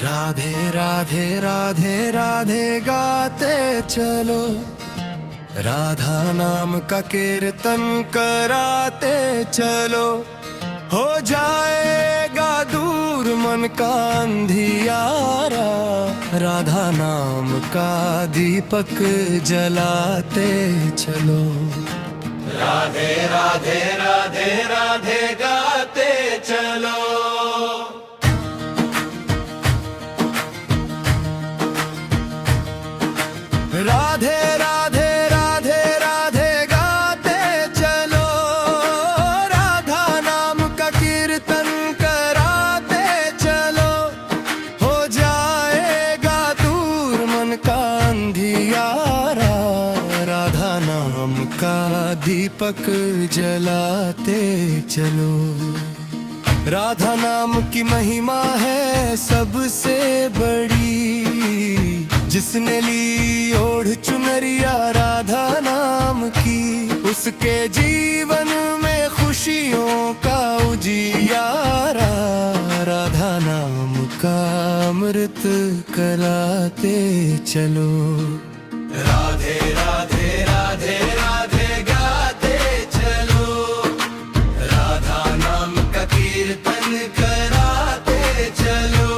राधे राधे राधे राधे गाते चलो, राधा नाम का कीर्तन कराते चलो। हो जाएगा दूर मन का अंधियारा, राधा नाम का दीपक जलाते चलो। राधे राधे राधे राधे गाते चलो। राधे राधे राधे राधे गाते चलो, राधा नाम का कीर्तन कराते चलो। हो जाएगा दूर मन का अंधियारा, राधा नाम का दीपक जलाते चलो। राधा नाम की महिमा है सबसे बड़ी, जिसने ली ओढ़ चुनरिया राधा नाम की, उसके जीवन में खुशियों का उजियारा, राधा नाम का अमृत कराते चलो। राधे राधे राधे राधे गाते चलो, राधा नाम का कीर्तन कराते चलो।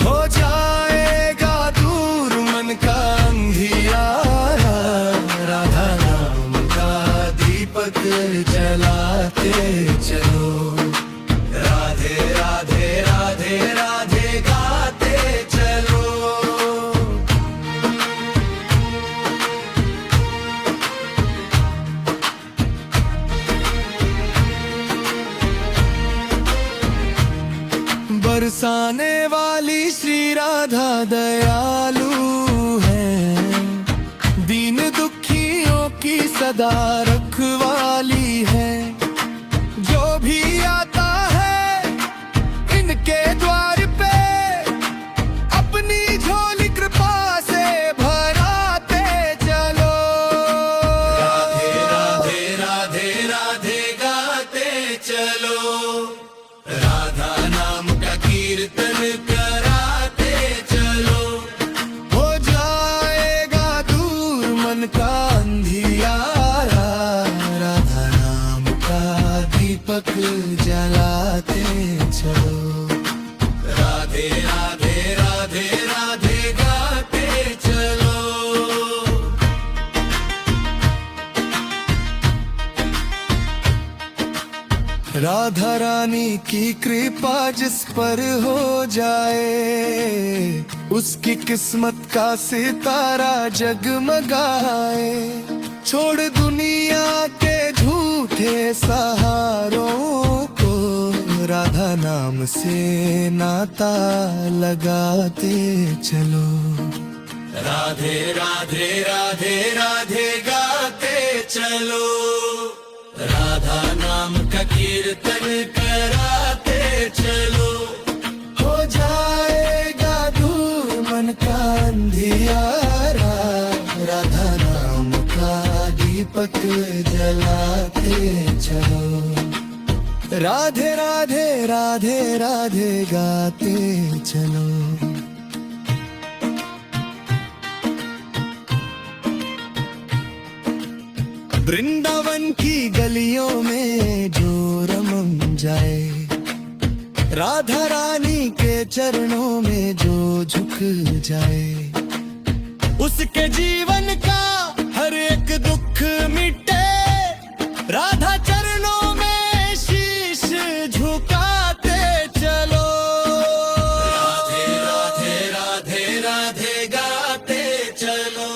हो जाएगा दूर मन का अंधियारा, राधा नाम का दीपक जलाते चलो। राधे राधे राधे राधे गाते चलो। बरसाने वाली श्री राधा दयालु है, दीन दुखियों की सदा रखवाली है। जो भी आता है इनके द्वार पे, अपनी झोली कृपा से भराते चलो। राधे राधे राधे राधे गाते चलो, राधा नाम का कीर्तन कराते चलो। हो जाएगा दूर मन का अंधियारा, राधा नाम का दीपक जलाते चलो। राधे राधे राधे राधे गाते चलो। राधा रानी की कृपा जिस पर हो जाए, उसकी किस्मत का सितारा जगमगाए। छोड़ दुनिया के झूठे सहारों को, राधा नाम से नाता लगाते चलो। राधे राधे राधे राधे गाते चलो, राधा नाम का कीर्तन कराते चलो। हो जाएगा दूर मन का अंधियारा, राधा नाम का दीपक जलाते चलो। राधे राधे राधे राधे गाते चलो। वृंदावन की गलियों में जो रमन जाए, राधा रानी के चरणों में जो झुक जाए, उसके जीवन का हर एक दुख मिटे। राधा चरणों में शीश झुकाते चलो। राधे राधे राधे राधे गाते चलो,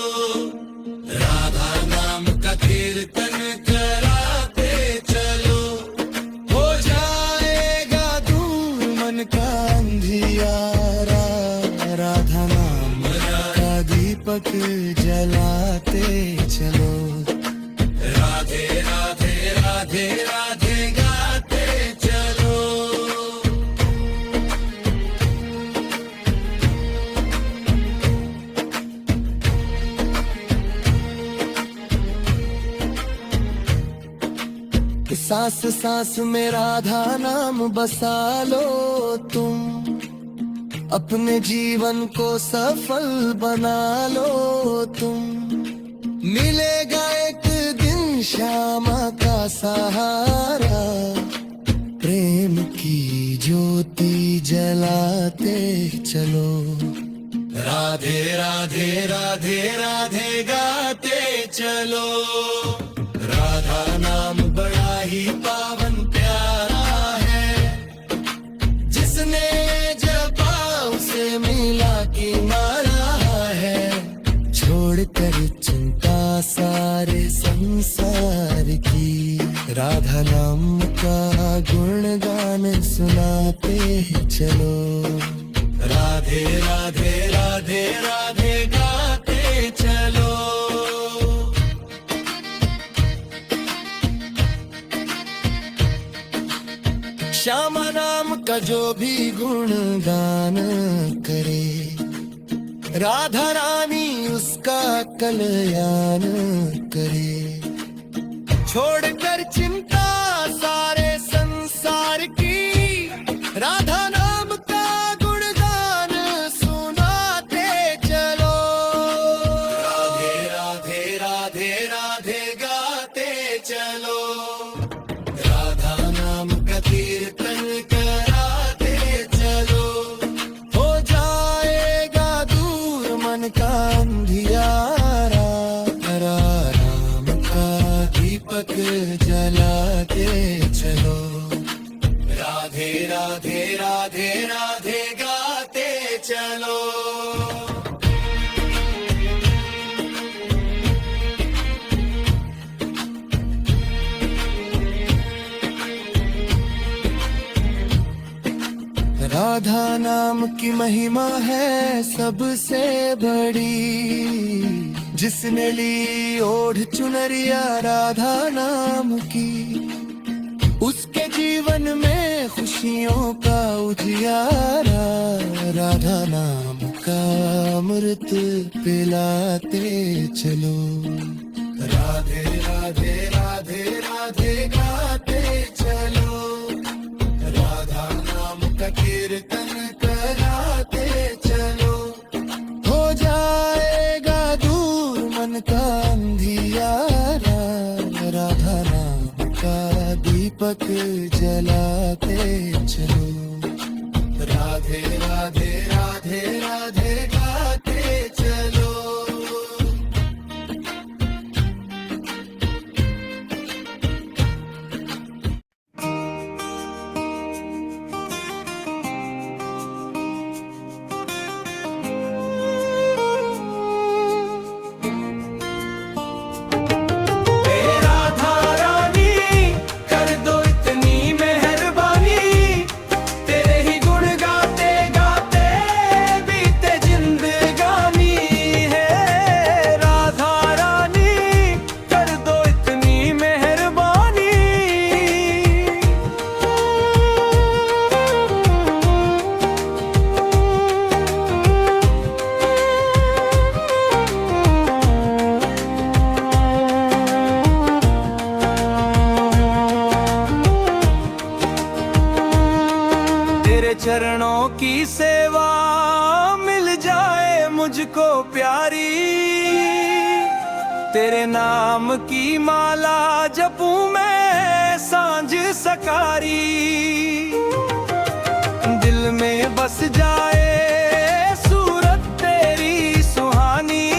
राधा नाम का कीर्तन कराते चलो। हो जाएगा दूर मन का अंधियारा, राधा नाम का दीपक जलाते चलो। राधे राधे राधे राधे गाते चलो। सांस सांस में राधा नाम बसा लो तुम, अपने जीवन को सफल बना लो तुम। मिलेगा एक दिन श्यामा का सहारा, प्रेम की ज्योति जलाते चलो। राधे राधे राधे राधे गाते चलो। राधा नाम बड़ा ही पावन प्यारा है, जिसने जपा उसे मिला की मारा है। छोड़कर चिंता सारे संसार की, राधा नाम का गुणगान सुनाते चलो। राधे राधे राधे राधे गाते चलो। श्यामा नाम का जो भी गुणगान करे, राधा रानी उसका कल्याण करे। छोड़कर चिंता सारे संसार की, राधा नाम का गुणगान सुनाते चलो। राधे राधे राधे राधे गाते चलो। राधा नाम का कीर्तन कराते चलो। हो जाएगा दूर मन का अंधियारा, राम का दीपक जलाते चलो। राधे राधे राधे राधे गाते चलो। राधा नाम की महिमा है सबसे बड़ी, जिसने ली ओढ़ चुनरिया राधा नाम की, उसके जीवन में खुशियों का उजियारा। राधा नाम का अमृत पिलाते चलो। राधे राधे राधे राधे गाते चलो। राधा नाम का कीर्तन कराते चलो। हो जाएगा दूर मन का अंधियारा, राधा नाम का दीपक जलाते चलो। राधे राधे राधे राधे गाते चलो। चरणों की सेवा मिल जाए मुझको प्यारी, तेरे नाम की माला जपूं मैं सांझ सकारी। दिल में बस जाए सूरत तेरी सुहानी,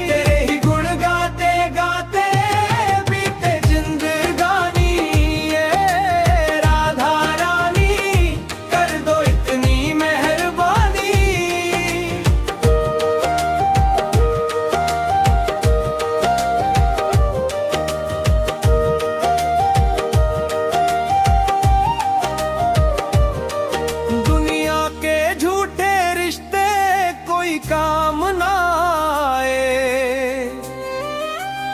तेरे ही गुण गाते गाते बीते जिंदगानी। ये राधा रानी कर दो इतनी मेहरबानी। दुनिया के झूठे रिश्ते कोई काम ना आए,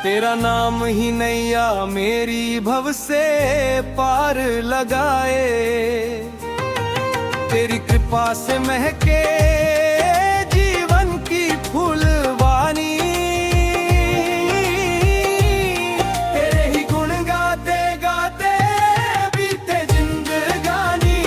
तेरा नाम ही नैया मेरी भव से पार लगाए। तेरी कृपा से महके जीवन की फूलवानी, तेरे ही गुण गाते गाते बीते जिंदगानी।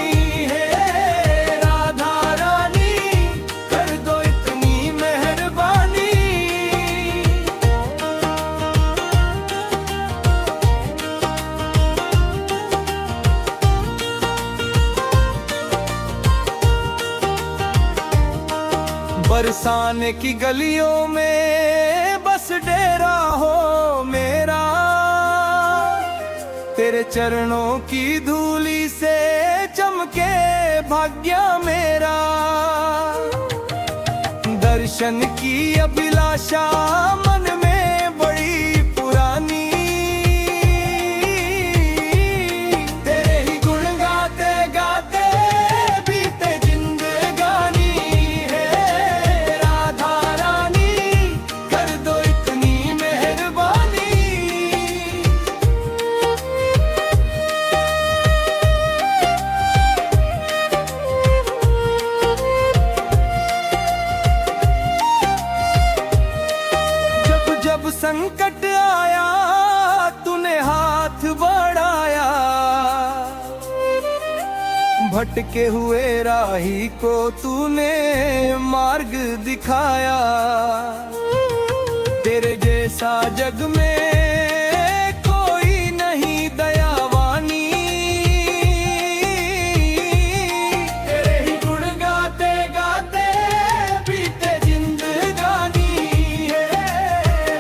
फसाने की गलियों में बस डेरा हो मेरा, तेरे चरणों की धूली से चमके भाग्य मेरा। दर्शन की अभिलाषा मन में बड़ी पुरानी, तेरे ही गुण गाते गाते बीते जिंदगानी है। राधा रानी कर दो इतनी मेहरबानी। जब संकट आया तूने हाथ बढ़ाया, भटके हुए राही को तूने मार्ग दिखाया। तेरे जैसा जग में कोई नहीं दयावानी, तेरे ही गुण गाते गाते बीते जिंदगानी है।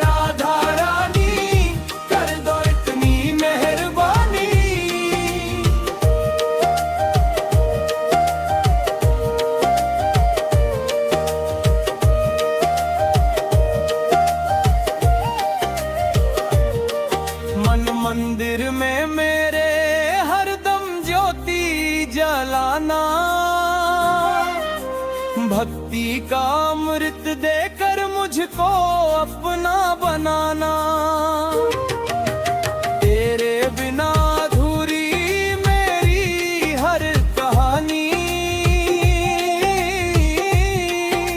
राधा रानी कर दो इतनी मेहरबानी। मन मंदिर में मेरे हरदम ज्योति जलाना, भक्ति का अमृत देकर मुझको अपना बनाना। तेरे बिना अधूरी मेरी हर कहानी,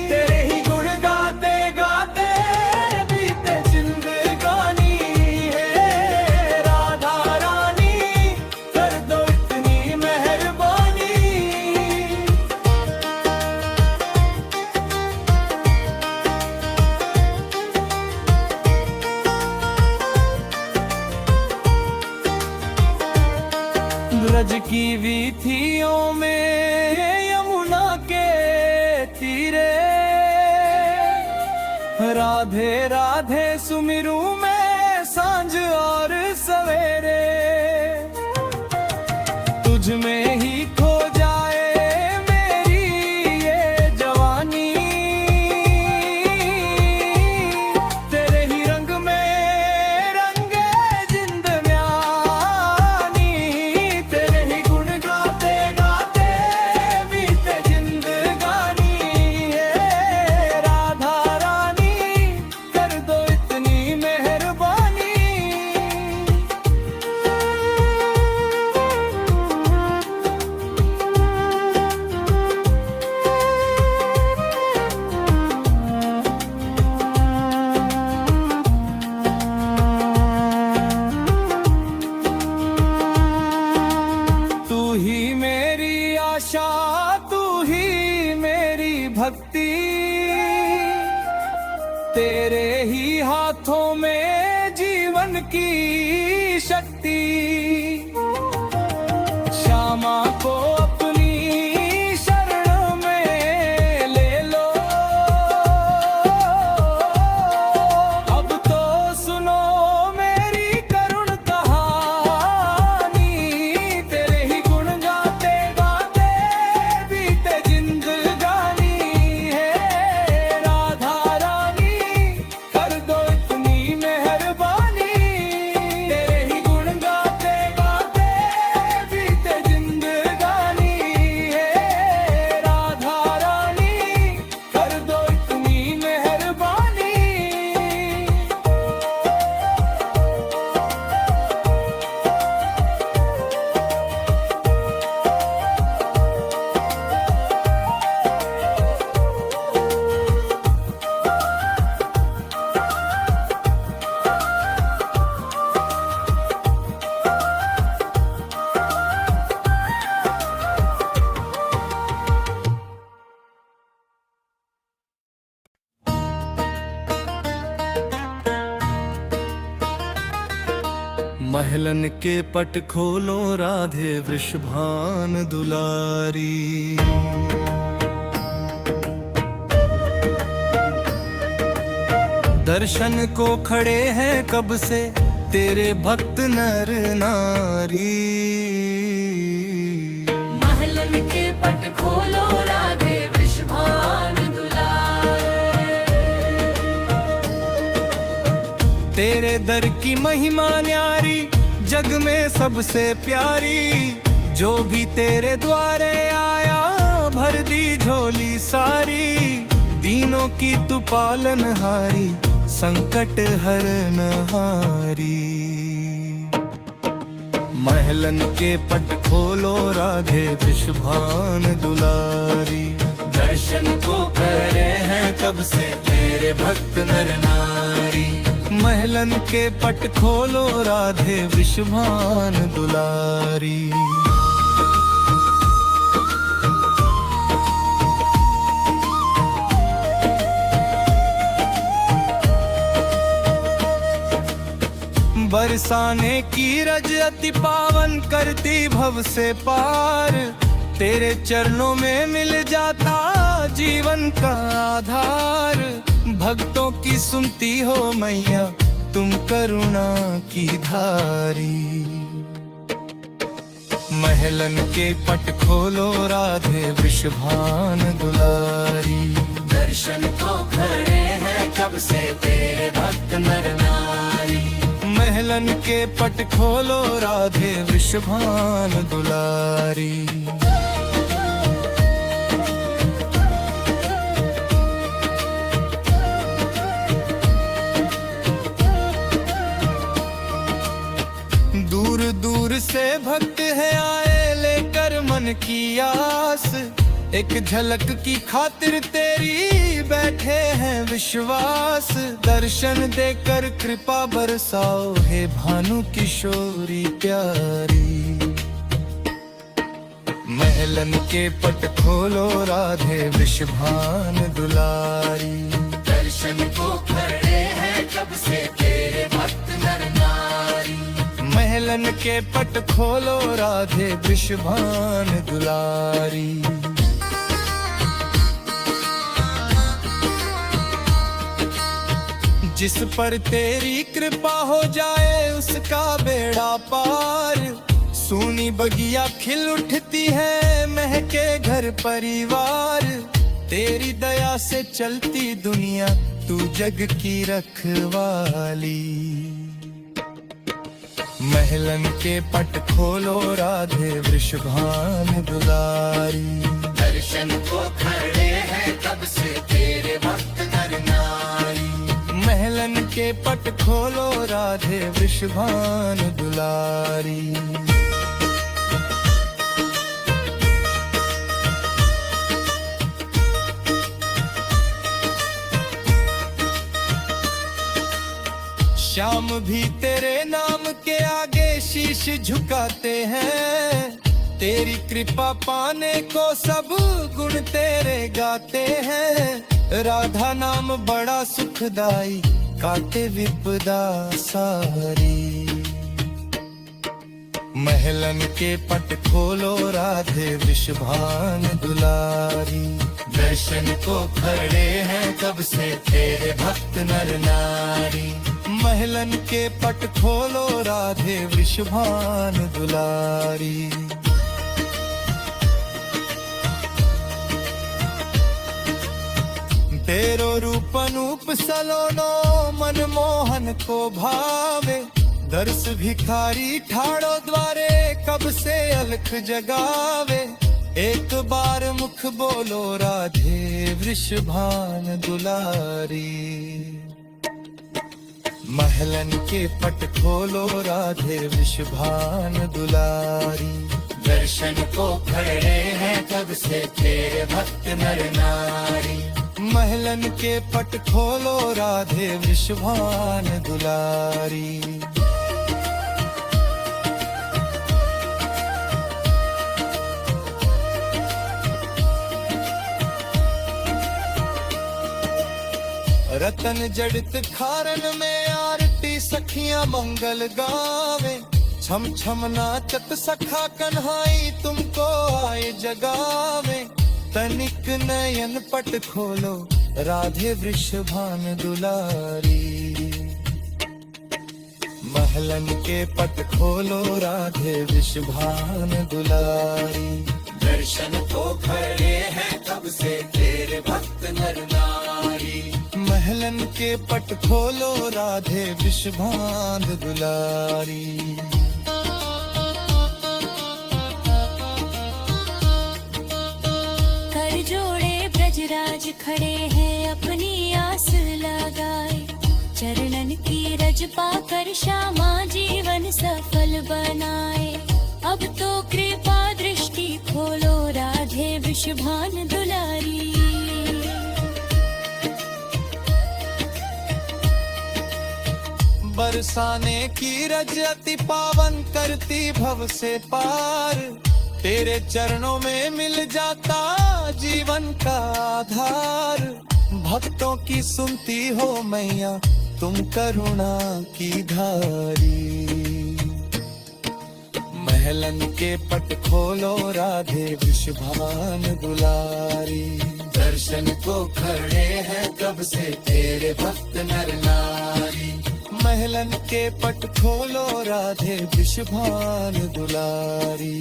तेरे ही गुण गाते गाते बीते जिंदगानी है। राधा रानी कर दो इतनी मेहरबानी। ब्रज की वीथियों में यमुना के तीरे, राधे राधे सुमिरू मैं सांझ और सवेरे। तुझ में ही खो जाए मेरी ये जवानी, तेरे ही रंग में रंगे जिंदगानी। तेरे ही गुण गाते गाते बीते जिंदगानी है। राधा रानी कर दो इतनी मेहरबानी। तू ही मेरी आशा, तू ही मेरी भक्ति, तेरे ही हाथों में जीवन की शक्ति। श्यामा को अपनी शरण में ले लो, अब तो सुनो मेरी करुण कहानी। तेरे ही गुण गाते गाते बीते जिंदगानी है। राधा रानी कर दो इतनी मेहरबानी। तेरे ही गुण गाते गाते बीते जिंदगानी है। राधा रानी कर दो इतनी मेहरबानी। महलन के पट खोलो राधे वृषभान दुलारी। दर्शन को खड़े हैं कब से तेरे भक्त नर नारी। महलन के पट खोलो राधे वृषभान दुलारे। तेरे दर की महिमा न्यारी, जग में सबसे प्यारी। जो भी तेरे द्वारे आया, भर दी झोली सारी। दीनों की तू पालनहारी, संकट हरनहारी। महलन के पट खोलो राधे वृषभान दुलारी। दर्शन को करे हैं कब से तेरे भक्त नर नारी। महलन के पट खोलो राधे वृषभान दुलारी। बरसाने की रज अति पावन, करती भव से पार। तेरे चरणों में मिल जाता जीवन का आधार। भक्तों की सुनती हो मैया, तुम करुणा की धारी। महलन के पट खोलो राधे वृषभान दुलारी। दर्शन को खड़े हैं कब से तेरे भक्त नर नारी। महलन के पट खोलो राधे वृषभान दुलारी। दूर दूर से भक्त है आए, लेकर मन की आस। एक झलक की खातिर तेरी बैठे हैं विश्वास। दर्शन देकर कृपा बरसाओ हे भानु किशोरी प्यारी। महलन के पट खोलो राधे वृषभान दुलारी। दर्शन को खड़े हैं कब से तेरे भक्त नर नारी। महलन के पट खोलो राधे वृषभान दुलारी। जिस पर तेरी कृपा हो जाए, उसका बेड़ा पार। सूनी बगिया खिल उठती है, महके घर परिवार। तेरी दया से चलती दुनिया, तू जग की रखवाली। महलन के पट खोलो राधे वृषभान दुलारी। दर्शन को खड़े हैं कब से तेरे भक्त नर नारी। महलन के पट खोलो राधे वृषभान दुलारी। श्याम भी तेरे नाम के आगे शीश झुकाते हैं। तेरी कृपा पाने को सब गुण तेरे गाते हैं। राधा नाम बड़ा सुखदाई, काटे विपदा सारी। महलन के पट खोलो राधे वृषभान दुलारी। दर्शन को खड़े हैं कब से तेरे भक्त नर नारी। महलन के पट खोलो राधे वृषभान दुलारी। तेरो रूप अनूप सलोनो, मनमोहन को भावे। दर्श भिखारी ठाड़ो द्वारे, कब से अलख जगावे। एक बार मुख बोलो राधे वृषभान दुलारी। महलन के पट खोलो राधे वृषभान दुलारी। दर्शन को खड़े हैं कब से तेरे भक्त नर नारी। महलन के पट खोलो राधे वृषभान दुलारी। रतन जड़ित खारन में आरती सखियां मंगल गावे। छम छम नाचत सखा कन्हाई, तुमको आए जगावे। तनिक नयन पट खोलो राधे वृषभान दुलारी। महलन के पट खोलो राधे वृषभान दुलारी। दर्शन को खड़े हैं कब से तेरे भक्त नर नारी। महलन के पट खोलो राधे वृषभान दुलारी। कर जोड़े ब्रजराज खड़े हैं अपनी आस लगाए। चरणन की रज पाकर श्यामा जीवन सफल बनाए। अब तो कृपा दृष्टि खोलो राधे वृषभान दुलारी। बरसाने की रज अति पावन करती भव से पार। तेरे चरणों में मिल जाता जीवन का आधार। भक्तों की सुनती हो मैया तुम करुणा की धारी। महलन के पट खोलो राधे वृषभान दुलारी। दर्शन को खड़े हैं कब से तेरे भक्त नर नारी। महलन के पट खोलो राधे वृषभान दुलारी।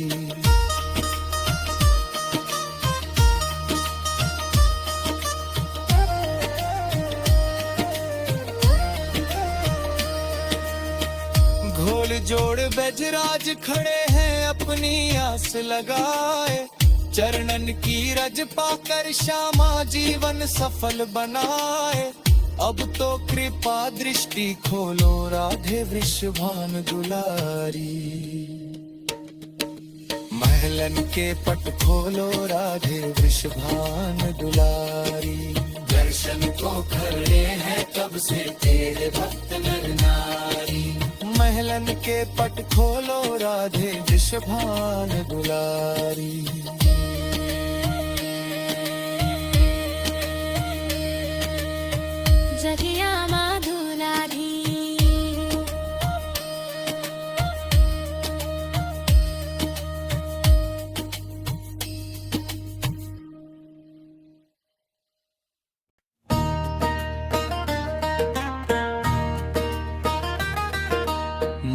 घोल जोड़ बजराज खड़े हैं अपनी आस लगाए। चरणन की रज पाकर श्यामा जीवन सफल बनाए। अब तो कृपा दृष्टि खोलो राधे वृषभान दुलारी। महलन के पट खोलो राधे वृषभान दुलारी। दर्शन को खड़े हैं कब से तेरे भक्त नर नारी। महलन के पट खोलो राधे वृषभान दुलारी। जगिया माँ दुलारी।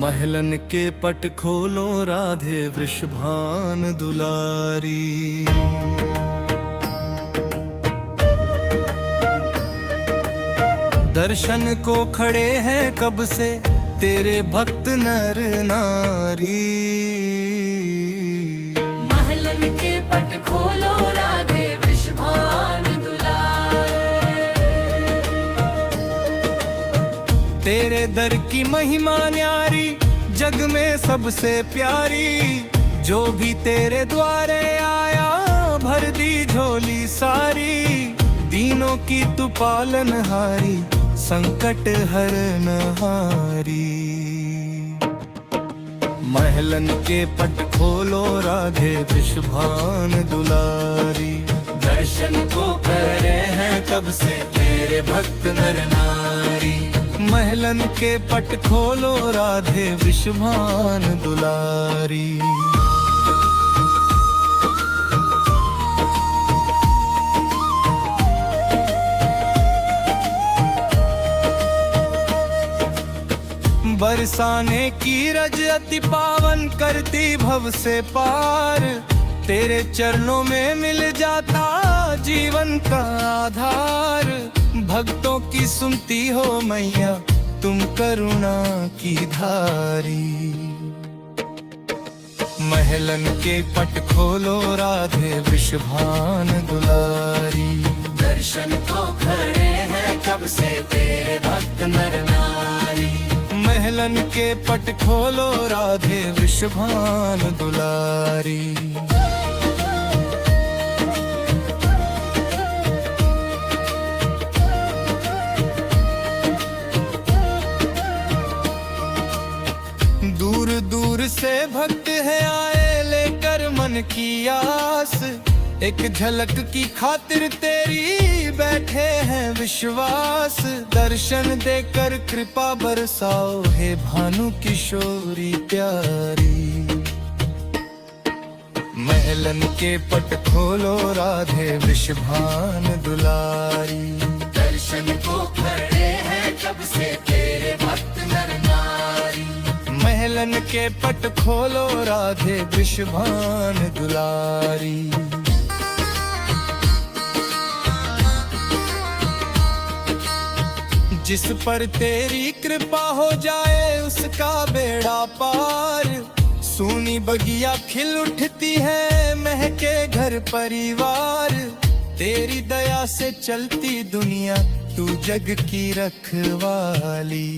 महलन के पट खोलो राधे वृषभान दुलारी। दर्शन को खड़े हैं कब से तेरे भक्त नर नारी। महलन के पट खोलो राधे वृषभान दुलारी। तेरे दर की महिमा न्यारी जग में सबसे प्यारी। जो भी तेरे द्वारे आया भर दी झोली सारी। दीनों की तू पालनहारी संकट हरनहारी। महलन के पट खोलो राधे वृषभान दुलारी। दर्शन को खड़े हैं कब से तेरे भक्त नर नारी। महलन के पट खोलो राधे वृषभान दुलारी। बरसाने की रज अति पावन करती भव से पार। तेरे चरणों में मिल जाता जीवन का आधार। भक्तों की सुनती हो मैया तुम करुणा की धारी। महलन के पट खोलो राधे वृषभान दुलारी। दर्शन को खड़े हैं कब से तेरे भक्त नर नारी। महलन के पट खोलो राधे वृषभान दुलारी। दूर दूर से भक्त है आए लेकर मन की आस। एक झलक की खातिर तेरी बैठे हैं विश्वास। दर्शन देकर कृपा बरसाओ हे भानु किशोरी प्यारी। महलन के पट खोलो राधे वृषभान दुलारी। दर्शन को खड़े हैं कब से तेरे भक्त नर नारी। महलन के पट खोलो राधे वृषभान दुलारी। जिस पर तेरी कृपा हो जाए उसका बेड़ा पार। सूनी बगिया खिल उठती है महके घर परिवार। तेरी दया से चलती दुनिया तू जग की रखवाली।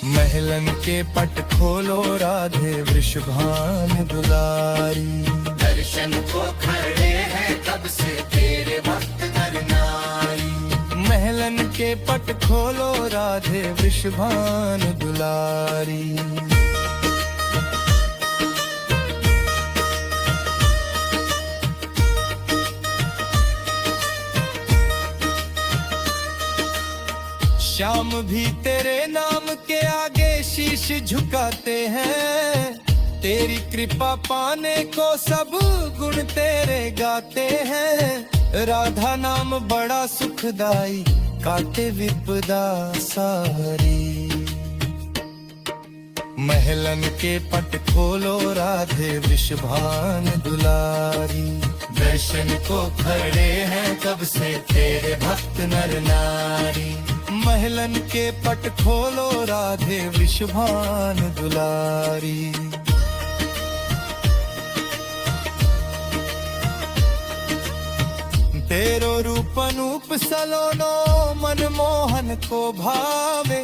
महलन के पट खोलो राधे वृषभान दुलारी। दर्शन को खड़े हैं कब से तेरे भक्त नर नारी। महलन के पट खोलो राधे वृषभान दुलारी। श्याम भी तेरे नाम के आगे शीश झुकाते हैं। तेरी कृपा पाने को सब गुण तेरे गाते हैं। राधा नाम बड़ा सुखदाई काटे विपदा सारी। महलन के पट खोलो राधे वृषभान दुलारी। दर्शन को खड़े हैं कब से तेरे भक्त नर नारी। महलन के पट खोलो राधे वृषभान दुलारी। तेरो रूप अनूप सलोनो मनमोहन को भावे।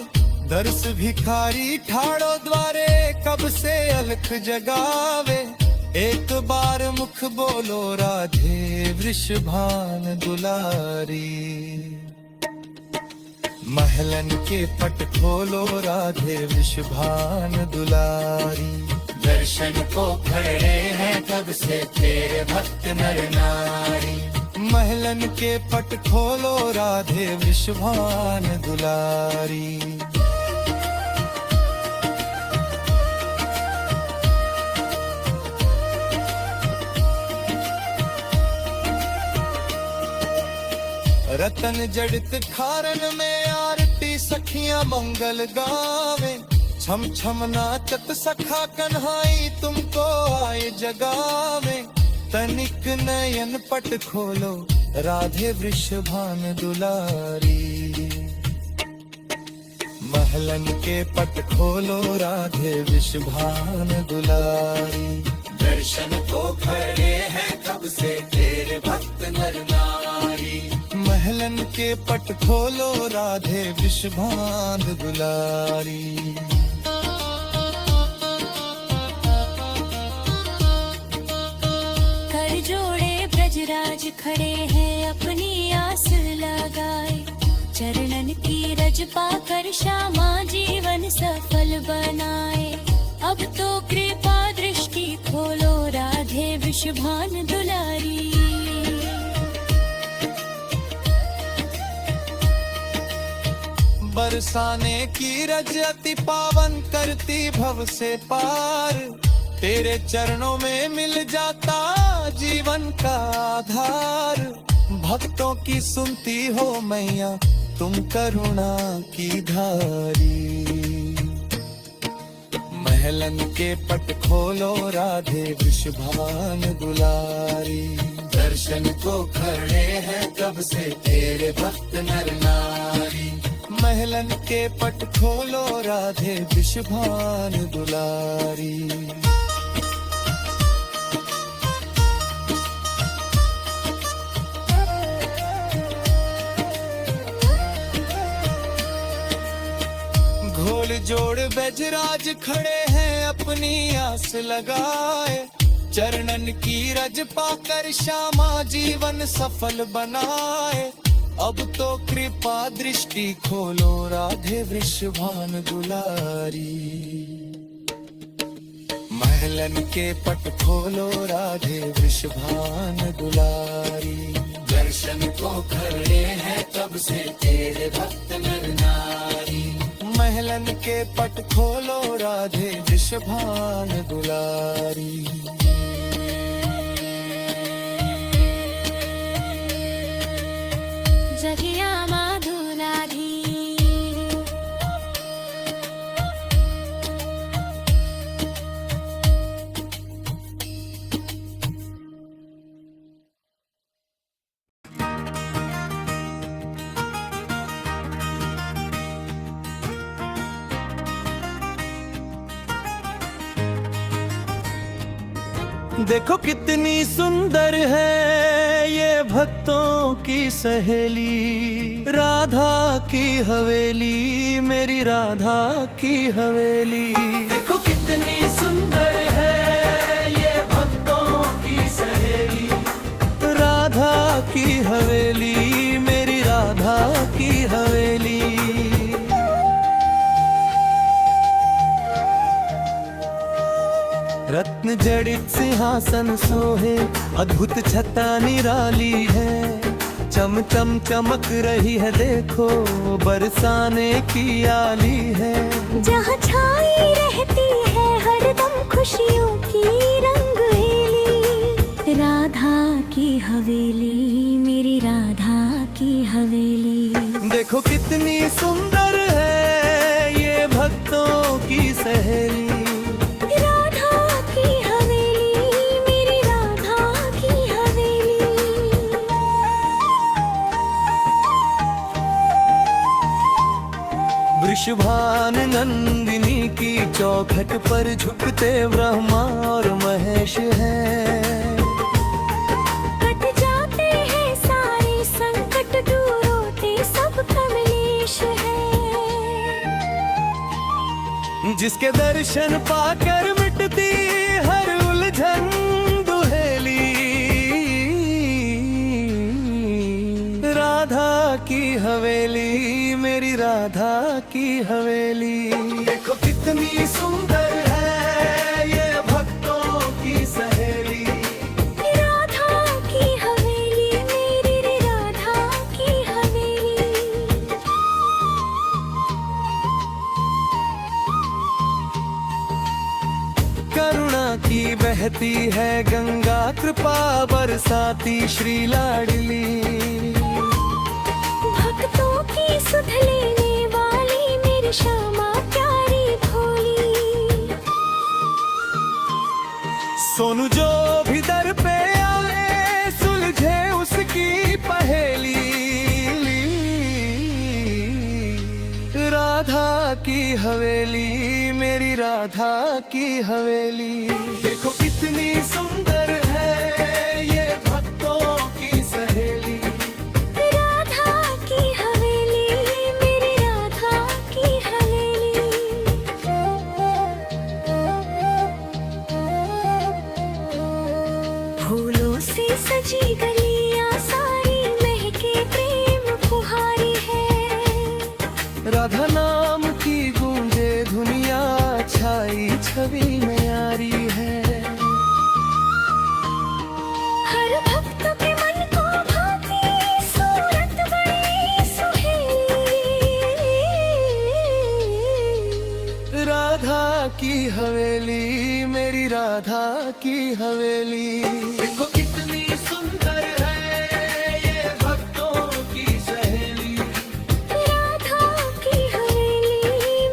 दर्श भिखारी ठाड़ो द्वारे कब से अलख जगावे। एक बार मुख बोलो राधे वृषभान दुलारी। महलन के पट खोलो राधे वृषभान दुलारी। दर्शन को खड़े हैं कब से तेरे भक्त नर नारी। महलन के पट खोलो राधे वृषभान दुलारी। रतन जड़ित खारन में आरती सखियां मंगल गावे। छम छम नाचत सखा कन्हाई तुमको आए जगावे। तनिक नयन पट खोलो राधे वृषभान दुलारी। महलन के पट खोलो राधे वृषभान दुलारी। दर्शन को खड़े हैं कब से तेरे भक्त नर नारी। महलन के पट खोलो राधे वृषभान दुलारी। कर जोड़े ब्रजराज खड़े हैं अपनी आस लगाए। चरणन की रज पाकर श्यामा जीवन सफल बनाए। अब तो कृपा दृष्टि खोलो राधे वृषभान दुलारी। बरसाने की रज अति पावन करती भव से पार। तेरे चरणों में मिल जाता जीवन का आधार। भक्तों की सुनती हो मैया तुम करुणा की धारी। महलन के पट खोलो राधे वृषभान दुलारी। दर्शन को खड़े हैं कब से तेरे भक्त नर नारी। महलन के पट खोलो राधे वृषभान दुलारी। घोल जोड़ बजराज खड़े हैं अपनी आस लगाए। चरणन की रज पाकर श्यामा जीवन सफल बनाए। अब तो कृपा दृष्टि खोलो राधे वृषभान दुलारी। महलन के पट खोलो राधे वृषभान दुलारी। दर्शन को खड़े हैं तब से तेरे भक्त नर नारी। महलन मिलन के पट खोलो राधे वृषभान दुलारी। जगिया माधुराधी देखो कितनी सुंदर है ये भक्तों की सहेली, राधा की हवेली, मेरी राधा की हवेली। देखो कितनी सुंदर है ये भक्तों की सहेली, राधा की हवेली, मेरी राधा की हवेली। रत्न जड़ित सिंहासन सोहे, अद्भुत छटा निराली है, चम चम चमक रही है देखो, बरसाने की आली है। जहाँ छाई रहती है हरदम खुशियों की रंगेली, राधा की हवेली, मेरी राधा की हवेली। देखो कितनी सुंदर है ये भक्तों की सहेली, वृषभान नंदिनी की चौखट पर झुकते ब्रह्मा और महेश हैं। कट जाते हैं सारे संकट, दूर होते सब कमलेश है। जिसके दर्शन पाकर मिटती हर उलझन दुहेली, राधा की हवेली, मेरी राधा की हवेली। देखो कितनी सुंदर है ये भक्तों की सहेली, राधा की हवेली, मेरी राधा की हवेली। करुणा की बहती है गंगा, कृपा बरसाती श्री लाडली, भक्तों की सुध लेने वाली मेरी श्यामा प्यारी भोली। सोनू जो भी दर पे आए सुलझे उसकी पहेली, राधा की हवेली, मेरी राधा की हवेली। देखो कितनी सुंदर है ये भक्तों की सहेली, राधा की हवेली, मेरी राधा की हवेली। फूलों से सजी गलियां सारी महके प्रेम फुहारी है, राधा नाम की गूंजे दुनिया छाई छवि में यारी है। हर भक्त के मन को भाती सूरत बड़ी सुहेली, राधा की हवेली, मेरी राधा की हवेली। देखो कितनी सुंदर है ये भक्तों की सहेली, राधा की हवेली,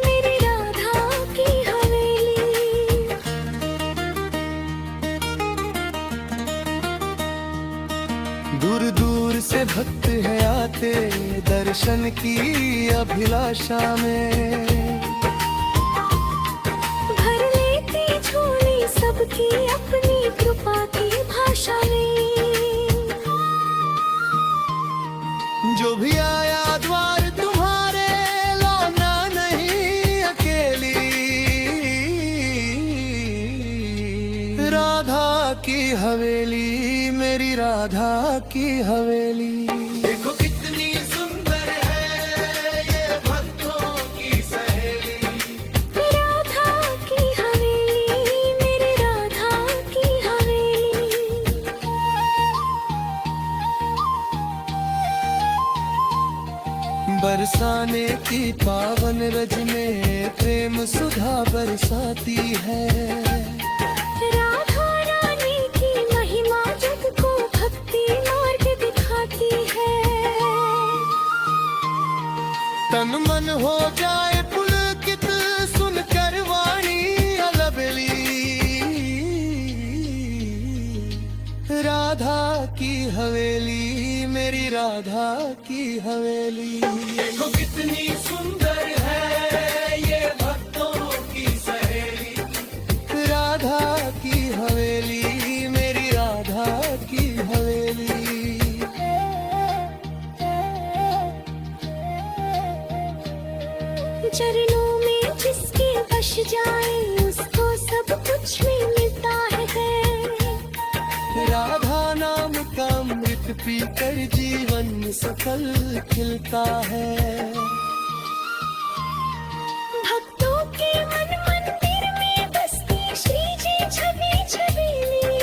मेरी राधा की हवेली। दूर दूर से भक्त है आते दर्शन की अभिलाषा में, भर लेती झोली सबकी अपनी कृपा की भाषा में। जो भी आया द्वार तुम्हारे लौटना नहीं अकेली, राधा की हवेली, मेरी राधा की हवेली। देखो कितनी सुंदर है ये भक्तों की सहेली, राधा की हवेली, मेरी राधा की हवेली। बरस बरसाने की पावन रज में प्रेम सुधा बरसाती है। राधा रानी की महिमा जग को भक्ति मार्ग दिखाती है। तन मन हो जाए पुलकित सुनकर वाणी अलबली। राधा की हवेली, मेरी राधा की हवेली। देखो कितनी सुंदर है ये भक्तों की सहेली। राधा की हवेली, मेरी राधा की हवेली। चरणों में जिसके बस जाए उसको सब कुछ भी मिलता है। राधा नाम का अमृत पीकर जीवन सफल खिलता है। भक्तों के मन मंदिर में बसती श्री जी छवि छबीली।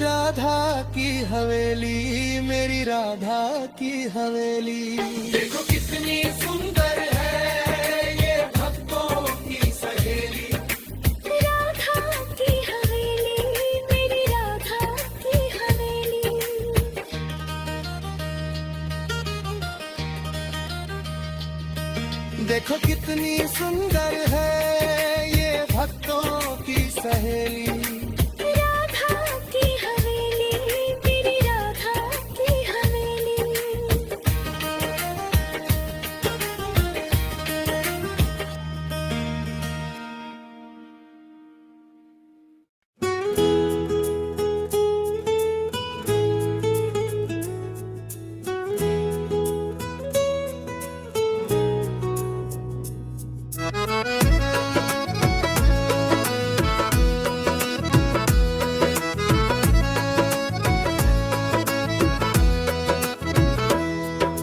राधा की हवेली, मेरी राधा की हवेली। देखो कितनी सुंदर है ये भक्तों की सहेली। राधा की हवेली, मेरी राधा की हवेली। देखो कितनी सुंदर है ये भक्तों की सहेली। राधा की हवेली, मेरी राधा की हवेली।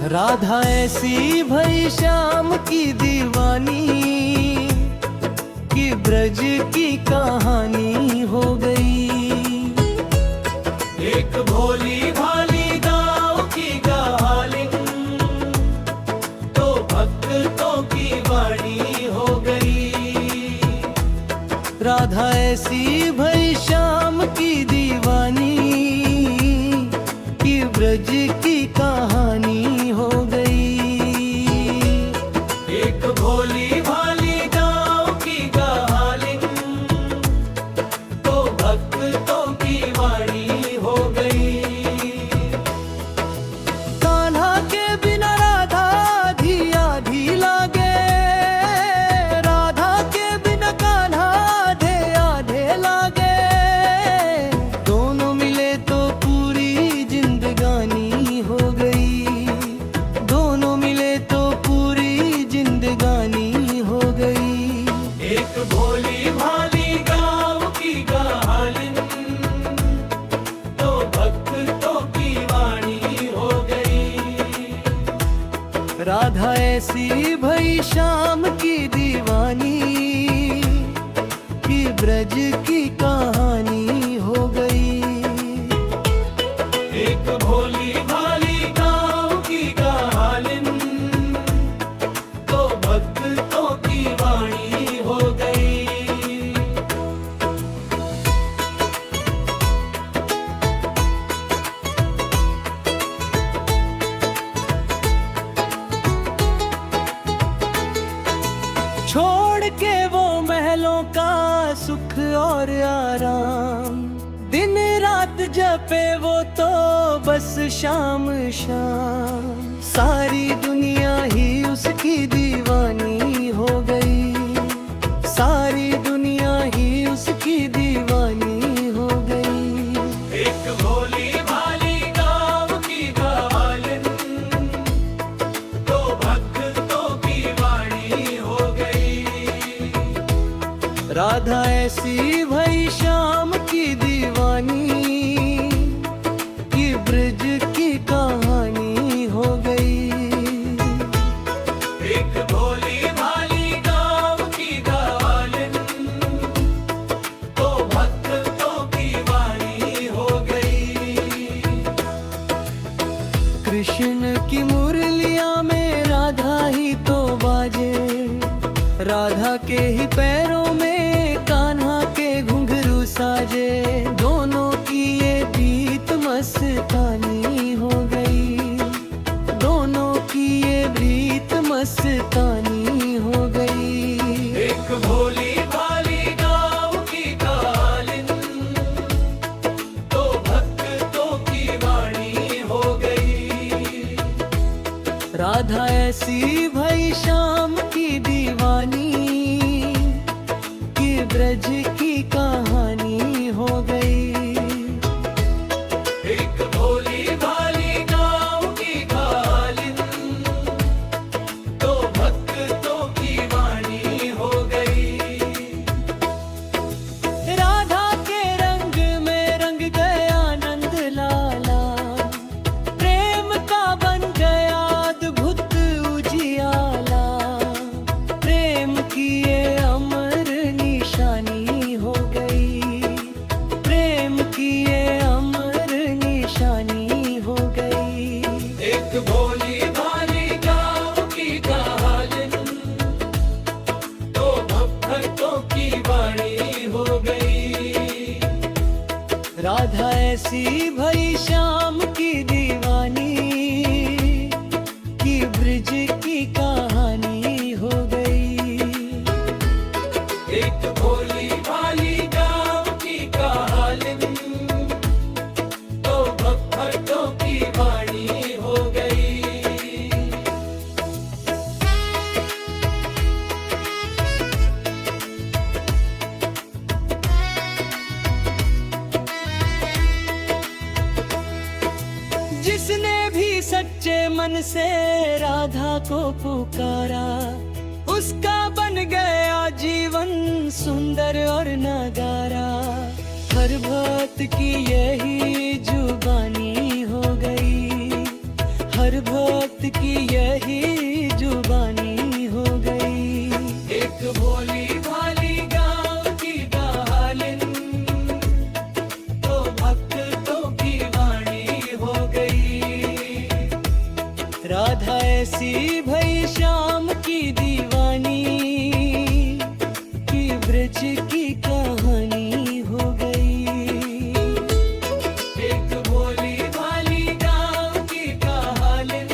राधा ऐसी भई श्याम की दीवानी कि ब्रज की कहानी हो गई। एक भोली भाली गाँव की गालिन तो भक्तों की वाणी हो गई। राधा ऐसी भई श्याम की दीवानी कि ब्रज की कहानी हो गई। एक भोली भाली गाँव की गालिन तो भक्तों की वाणी हो गई। कान्हा के बिना राधा आधी आधी लागे। राधा के बिना कान्हा आधे आधे लागे। दोनों मिले तो पूरी जिंदगानी हो गई। दोनों मिले तो पूरी जिंदगानी हो गई। एक भोली भाली गाँव की गालिन तो भक्तों की वाणी हो गई। राधा ऐसी भई श्याम की दीवानी कि ब्रज की कहानी हो गई। एक भोली भाली गाँव की गालिन तो भक्तों की वाणी हो गई। छोड़ के वो महलों का सुख और आराम, दिन रात जपे वो तो बस शाम शाम। सारी दुनिया ही उसकी दीवानी हो गई। सारी दुनिया ही उसकी दीवानी हो गई। एक भोली भाली गाँव की गालिन तो भक्तों की वाणी हो गई। राधा ऐसी भई श्याम की दीवानी कि ब्रज की कहानी हो गई। एक भोली भाली गाँव की गालिन तो भक्तों की वाणी हो गई। कृष्ण राधा के ही पैरों में कान्हा के घुंघरू साजे, दोनों की ये प्रीत मस्तानी हो गई, दोनों की ये प्रीत मस्तानी हो गई। एक भोली भाली गाँव की कालिन, तो भक्तों की वाणी हो गई। राधा ऐसी भई श्याम की दीवानी, कि ब्रज की कहानी हो गई। एक भोली भाली गाँव की कालिन, तो भक्तों की वाणी हो गई। राधा के रंग में रंग गया नंद लाला, प्रेम का बन गया अद्भुत उजियाला, प्रेम की ये अमर निशानी हो गई, प्रेम की ये अमर निशानी हो गई। एक भोली भाली गाँव की कालिन, तो भक्तों की वाणी हो गई। राधा ऐसी भई श्याम की दीवानी, कि ब्रज की कहानी हो गई। एक भोली भाली गाँव की कालिन, तो भक्तों की वाणी हो गई। जिसने भी सच्चे मन से राधा को पुकारा, उसका बन गया जीवन सुंदर और नगारा। हर भक्त की यही जुबानी हो गई, हर भक्त की यही जुबानी हो गई। एक भोली भाली गाँव की कालिन, तो भक्तों की वाणी हो गई। राधा ऐसी भई श्याम की दीवानी, कि ब्रज की कहानी हो गई। एक भोली भाली गाँव की कालिन,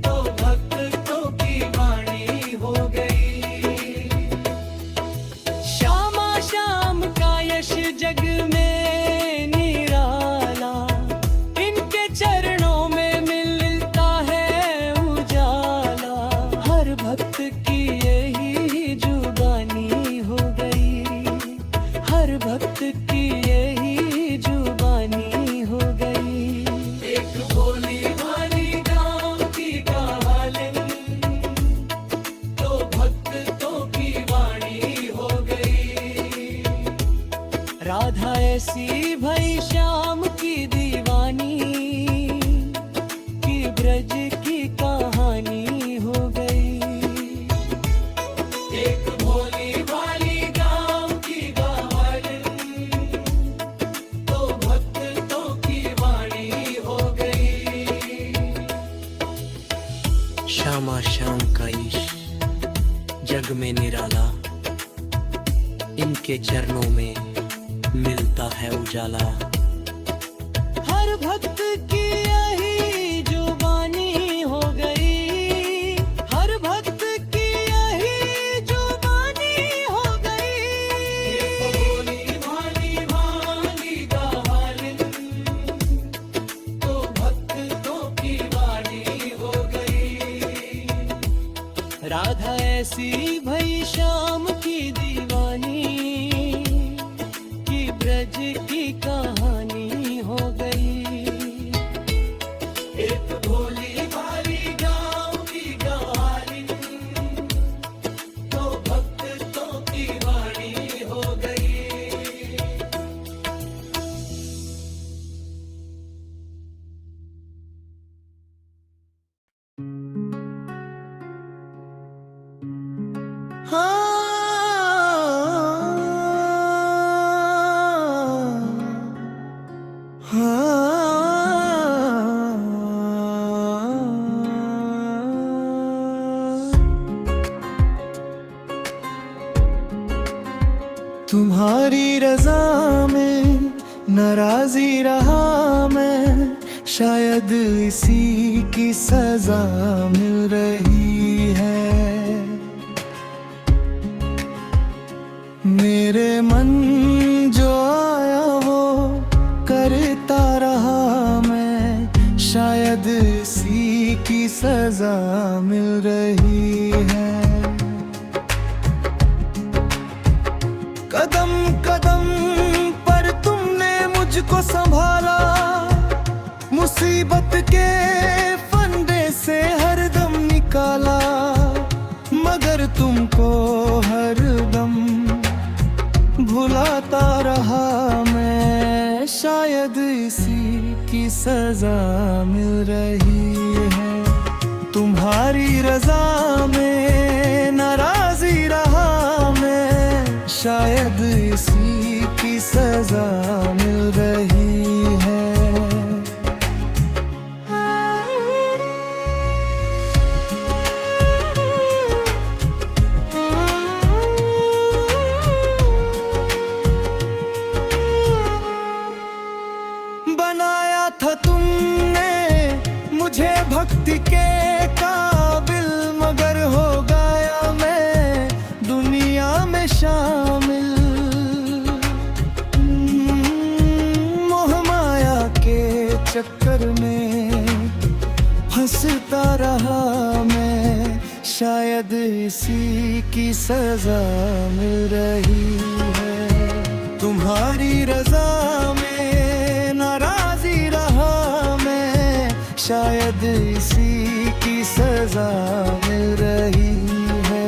तो भक्तों की वाणी हो गई। श्यामा श्याम का यश जग में निराला, इनके चरणों में मिलता है उजाला। हर भक्त की यही जुबानी हो गई, हर भक्त की यही जुबानी हो गई। एक भोली भाली गाँव की कालिन, तो भक्तों की वाणी हो गई। राधा ऐसी भई श्याम की दीवानी, कि ब्रज की कहानी हो गई। एक भोली भाली गाँव की कालिन, तो भक्तों की वाणी हो गई। श्यामा श्याम का इश्क जग में निराला, इनके चरणों में मिलता है उजाला। हर भक्त की यही जुबानी हो गई, हर भक्त की यही जुबानी हो गई। भोली भाली भाली कालिन, तो भक्तों की वाणी हो गई। राधा ऐसी भई श्याम की दीवानी, कि ब्रज की कहानी हो गई। एक भोली भाली गाँव की कालिन, तो भक्तों की वाणी हो गई। तुम्हारी रजा में नाराजी रहा मैं, शायद इसी की सजा मिल रही है। मेरे मन जो आया वो करता रहा मैं, शायद इसी की सजा मिल रही है। कदम कदम पर तुमने मुझको संभाला, मुसीबत के फंदे से हरदम निकाला, मगर तुमको हरदम भुलाता रहा मैं, शायद इसी की सजा मिल रही है। तुम्हारी रजा में नाराजी रहा मैं, शायद इसी की सजा मिल रही है। बनाया था तुमने मुझे भक्ति के काबिल, मगर हो गया मैं दुनिया में शामिल। मोह माया के चक्कर में फंसता रहा मैं, शायद इसी की सजा मिल रही है। तुम्हारी रजा में नाराजी रहा मैं, शायद इसी की सजा मिल रही है।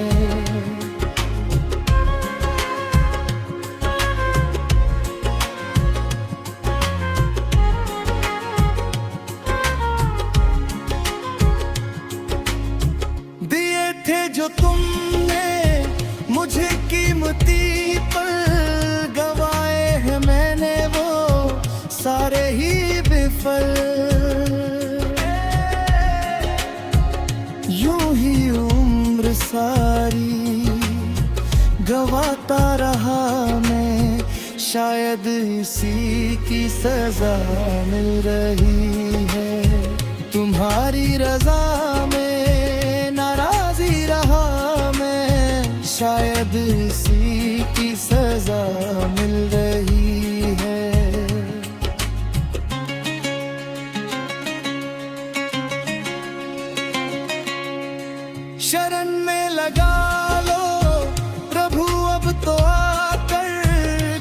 दिए थे जो तुमने मुझे कीमती पल, गवाए हैं मैंने वो सारे ही विफल। यूं ही उम्र सारी गवाता रहा मैं, शायद इसी की सजा मिल रही है। तुम्हारी रजा में नाराजी रहा मैं, शायद इसी की सजा मिल रही है। शरण में लगा लो प्रभु अब तो आकर,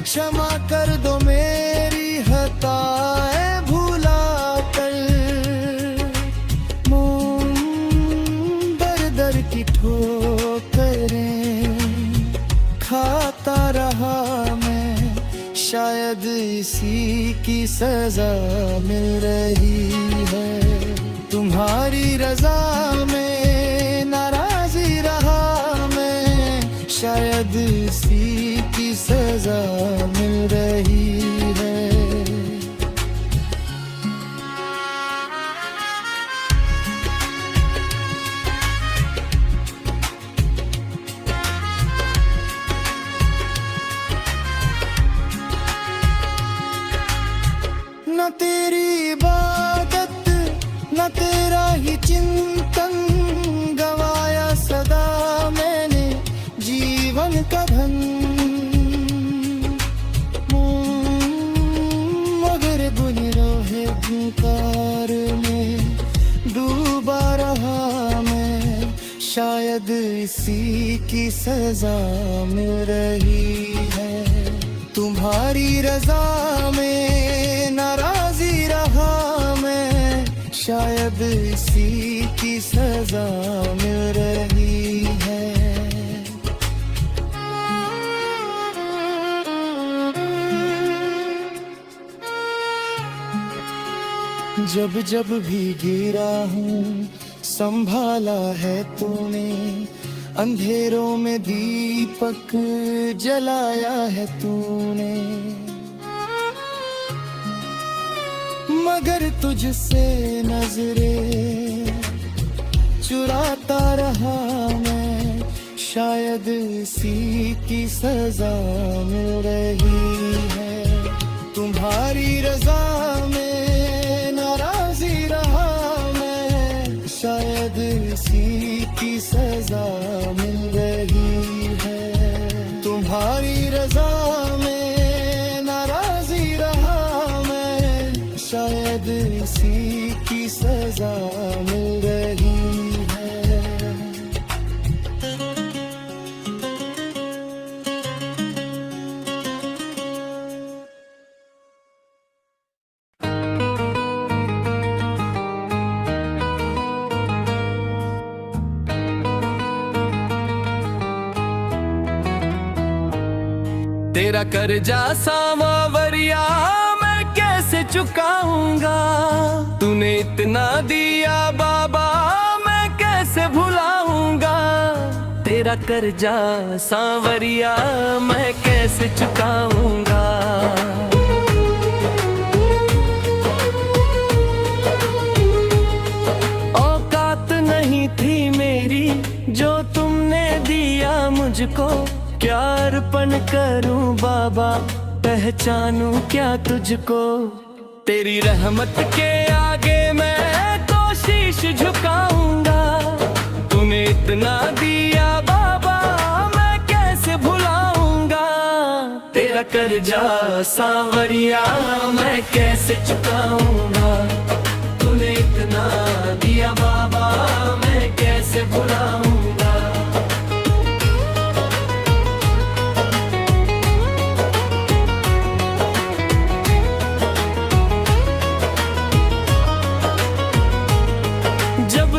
क्षमा कर दो मेरी खताएं भुला कर। दर दर की ठोकरें खाता रहा मैं, शायद इसी की सजा मिल रही है। तुम्हारी रजा में नाराजी रहा मैं, शायद इसी की सजा मिल रही है। न तेरी इबादत न तेरा ही चिंतन, गवाया सदा मैंने जीवन का धन। मगर गुनरोहे भूकार में डूबा रहा मैं, शायद इसी की सजा मिल रही है। तुम्हारी रजा में नाराजी रहा मैं, शायद इसी की सजा मिल रही है। जब जब भी गिरा हूँ संभाला है तूने, अंधेरों में दीपक जलाया है तूने। मगर तुझसे नजरें चुराता रहा मैं, शायद शायद इसी की सजा मिल रही है। तुम्हारी रजा में नाराजी रहा मैं, शायद इसी की सजा मिल रही है। तुम्हारी रजा में नाराजी रहा मैं, शायद इसी की सजा मिल रही है। तेरा कर्जा सावरिया मैं कैसे चुकाऊंगा, तूने इतना दिया बाबा मैं कैसे भुलाऊंगा। तेरा कर्जा सावरिया मैं कैसे चुकाऊंगा। औकात नहीं थी मेरी जो तुमने दिया मुझको, क्या अर्पण करूं बाबा पहचानूं क्या तुझको। तेरी रहमत के आगे मैं तो शीश झुकाऊंगा। तूने इतना दिया बाबा मैं कैसे भुलाऊंगा। तेरा कर्जा सावरिया मैं कैसे चुकाऊंगा। तूने इतना दिया बाबा मैं कैसे भुलाऊंगा।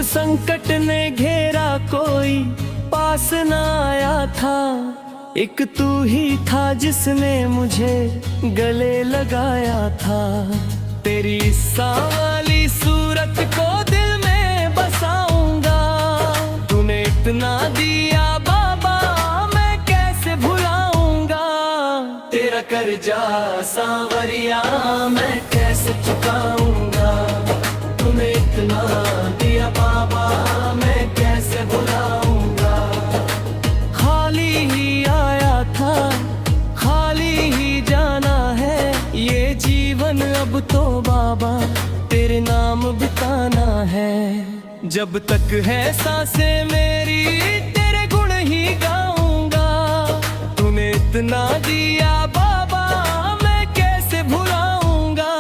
संकट ने घेरा कोई पास न आया था, एक तू ही था जिसने मुझे गले लगाया था। तेरी सांवली सूरत को दिल में बसाऊंगा। तूने इतना दिया बाबा मैं कैसे भुलाऊंगा। तेरा कर्जा सांवरिया मैं कैसे चुकाऊंगा। तूने इतना दिया बाबा मैं कैसे भुलाऊंगा। खाली ही आया था खाली ही जाना है, ये जीवन अब तो बाबा तेरे नाम बिताना है। जब तक है सांसें मेरी तेरे गुण ही गाऊंगा। तूने इतना दिया बाबा मैं कैसे भुलाऊंगा।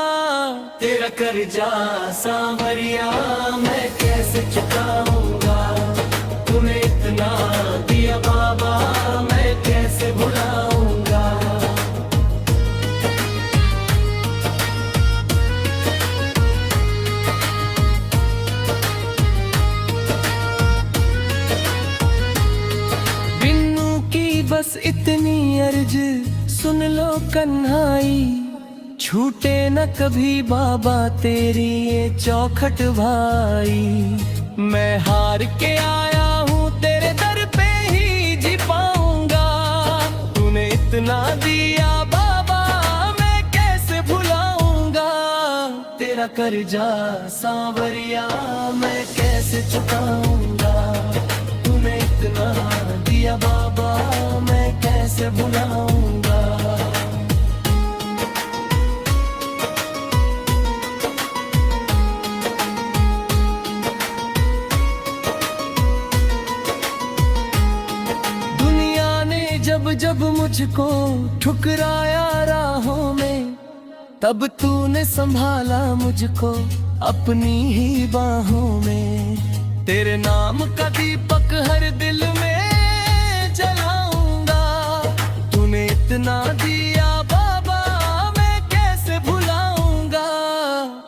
तेरा कर्जा सांवरिया मैं कैसे चुकाऊंगा। तूने इतना दिया बाबा मैं कैसे भुलाऊंगा। बिन्नू की बस इतनी अर्ज सुन लो कन्हाई, छूटे न कभी बाबा तेरी ये चौखट भाई। मैं हार के आया हूँ तेरे दर पे ही जी पाऊंगा। तूने इतना दिया बाबा मैं कैसे भुलाऊंगा। तेरा कर्जा सांवरिया मैं कैसे चुकाऊंगा। तूने इतना दिया बाबा मैं कैसे भुलाऊंगा। जब मुझको ठुकराया राहों में, तब तूने संभाला मुझको अपनी ही बाहों में। तेरे नाम का दीपक हर दिल में जलाऊंगा। तूने इतना दिया बाबा मैं कैसे भुलाऊंगा।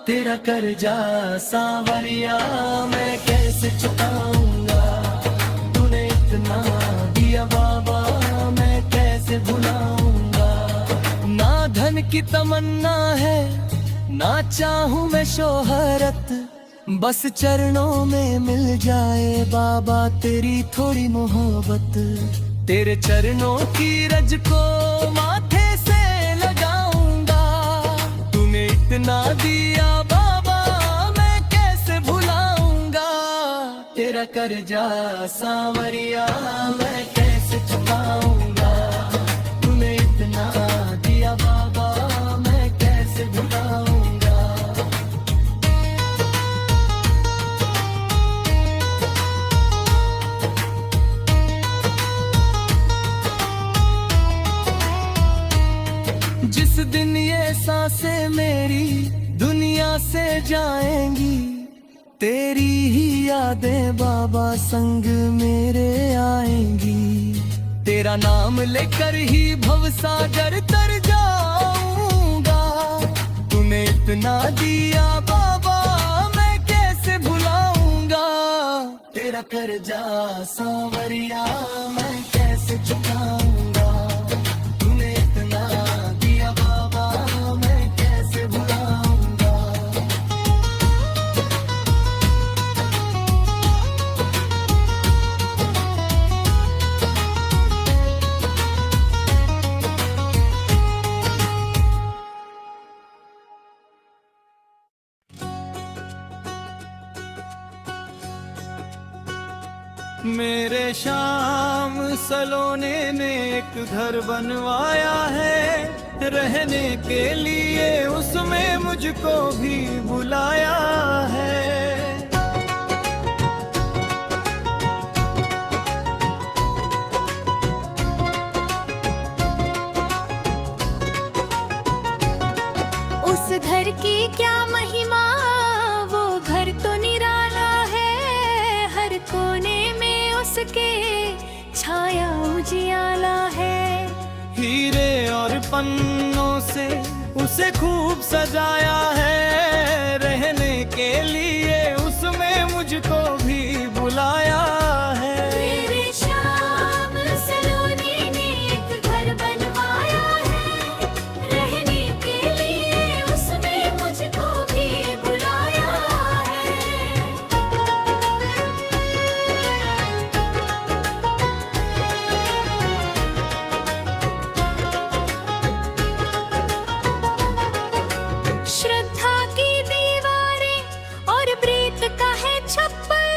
तेरा कर्जा सांवरिया मैं कैसे चुकाऊंगा। तूने इतना दिया बाबा कैसे भुलाऊंगा। ना धन की तमन्ना है ना चाहूं मैं शोहरत, बस चरणों में मिल जाए बाबा तेरी थोड़ी मोहब्बत। तेरे चरणों की रज को माथे से लगाऊंगा। तूने इतना दिया बाबा मैं कैसे भुलाऊंगा। तेरा कर्जा सांवरिया मैं कैसे चुकाऊंगा। तूने इतना दिया बाबा, मैं कैसे भुलाऊंगा। जिस दिन ये सांसें मेरी दुनिया से जाएंगी, तेरी ही यादें बाबा संग मेरे आएंगी। तेरा नाम लेकर ही भवसागर तर जाऊंगा। तूने इतना दिया बाबा, मैं कैसे भुलाऊंगा। तेरा कर्जा सांवरिया मैं कैसे चुकाऊंगा। तूने इतना दिया बाबा, मैं कैसे भुलाऊंगा। मेरे शाम सलोने ने एक घर बनवाया है। रहने के लिए उसमें मुझको भी बुलाया है। उस घर की क्या महिमा, वो घर तो निराला है। हर कोने में उसके छाया उजियाला है। हीरे और पन्नों से उसे खूब सजाया है। रहने के लिए उसमें मुझको भी बुलाया है। मेरे शाम सलोने ने एक घर बनवाया है। रहने के लिए उसमें मुझको भी बुलाया है। श्रद्धा की दीवारें और प्रीत का है छप्पर।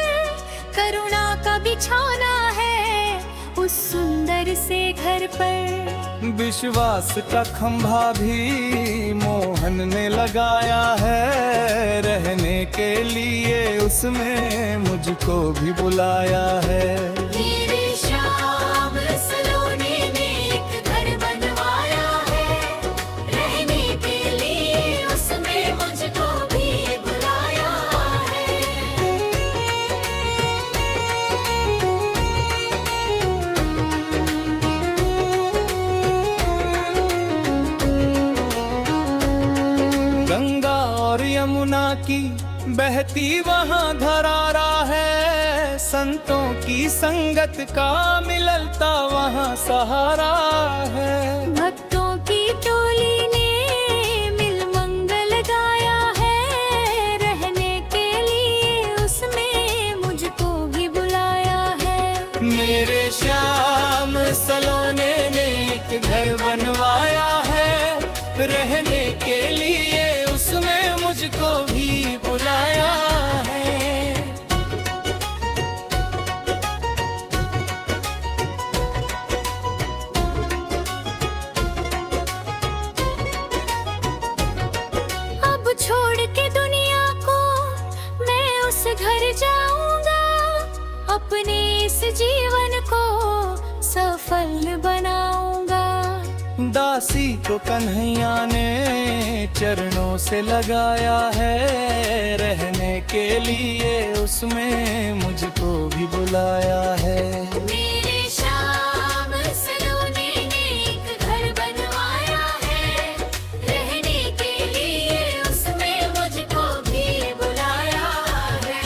करुणा का बिछौना है उस सुंदर से घर पर। विश्वास का खंभा भी मोहन ने लगाया है। रहने के लिए उसमें मुझको भी बुलाया है। मेरे शाम सलोने ने एक घर बनवाया है। रहने के लिए उसमें मुझको भी बुलाया है। गंगा और यमुना की बहती वहाँ धरारा है। संतों की संगत का मिलता वहाँ सहारा है। भक्तों की टोली ने मिल मंगल गाया है। रहने के लिए उसमें मुझको भी बुलाया है। मेरे श्याम सलोने ने एक घर बनवाया है। रहने के लिए उसमें मुझको भी बुलाया है। अब छोड़ के दुनिया को मैं उस घर जाऊंगा। अपने इस जीवन को सफल बनाऊंगा। दासी को कन्हैया ने चरणों से लगाया है। रहने के लिए उसमें मुझको भी बुलाया है। मेरे शाम सलोने ने एक घर बनवाया है। रहने के लिए उसमें मुझको भी बुलाया है।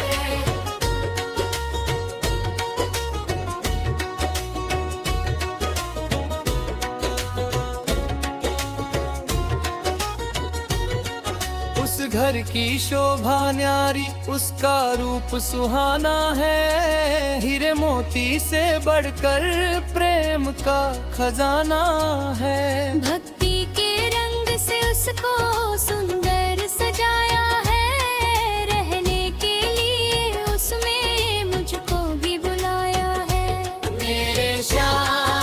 उस घर की शोभा न्यारी, उसका रूप सुहाना है। हीरे मोती से बढ़कर प्रेम का खजाना है। भक्ति के रंग से उसको सुंदर सजाया है। रहने के लिए उसमें मुझको भी बुलाया है। मेरे श्याम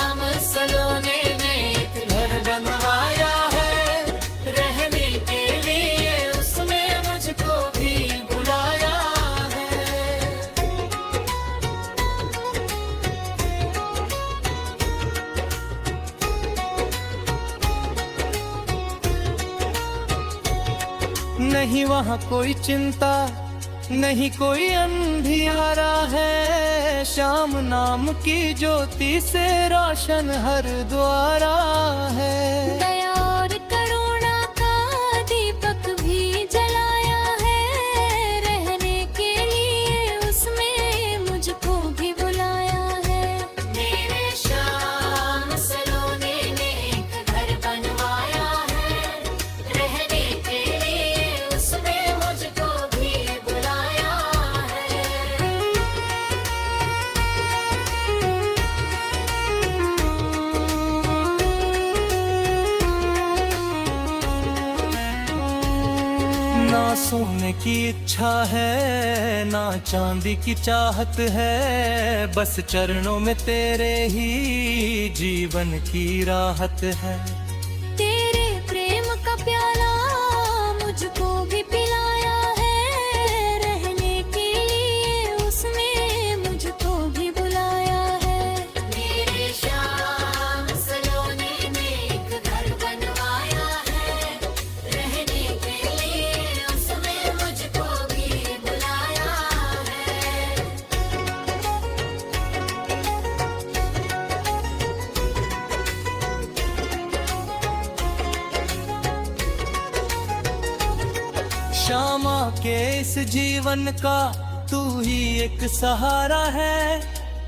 नहीं वहाँ कोई चिंता, नहीं कोई अंधियारा है। शाम नाम की ज्योति से रोशन हर द्वारा है। दया और करुणा का दीपक भी जलाया है, रहने के लिए उसमें मुझको भी बुलाया है। मेरे श्याम सलोने ने एक घर बनवाया है, रहने के लिए उसमें मुझको भी बुलाया है। ना सोने की इच्छा है, ना चांदी की चाहत है, बस चरणों में तेरे ही जीवन की राहत है। तेरे प्रेम का प्याला मुझको भी पिलाया है, रहने के लिए उसमें मुझको भी बुलाया है। मेरे श्याम सलोने ने एक घर बनवाया है, रहने के लिए उसमें मुझको भी बुलाया है। श्यामा के इस जीवन का तू ही एक सहारा है,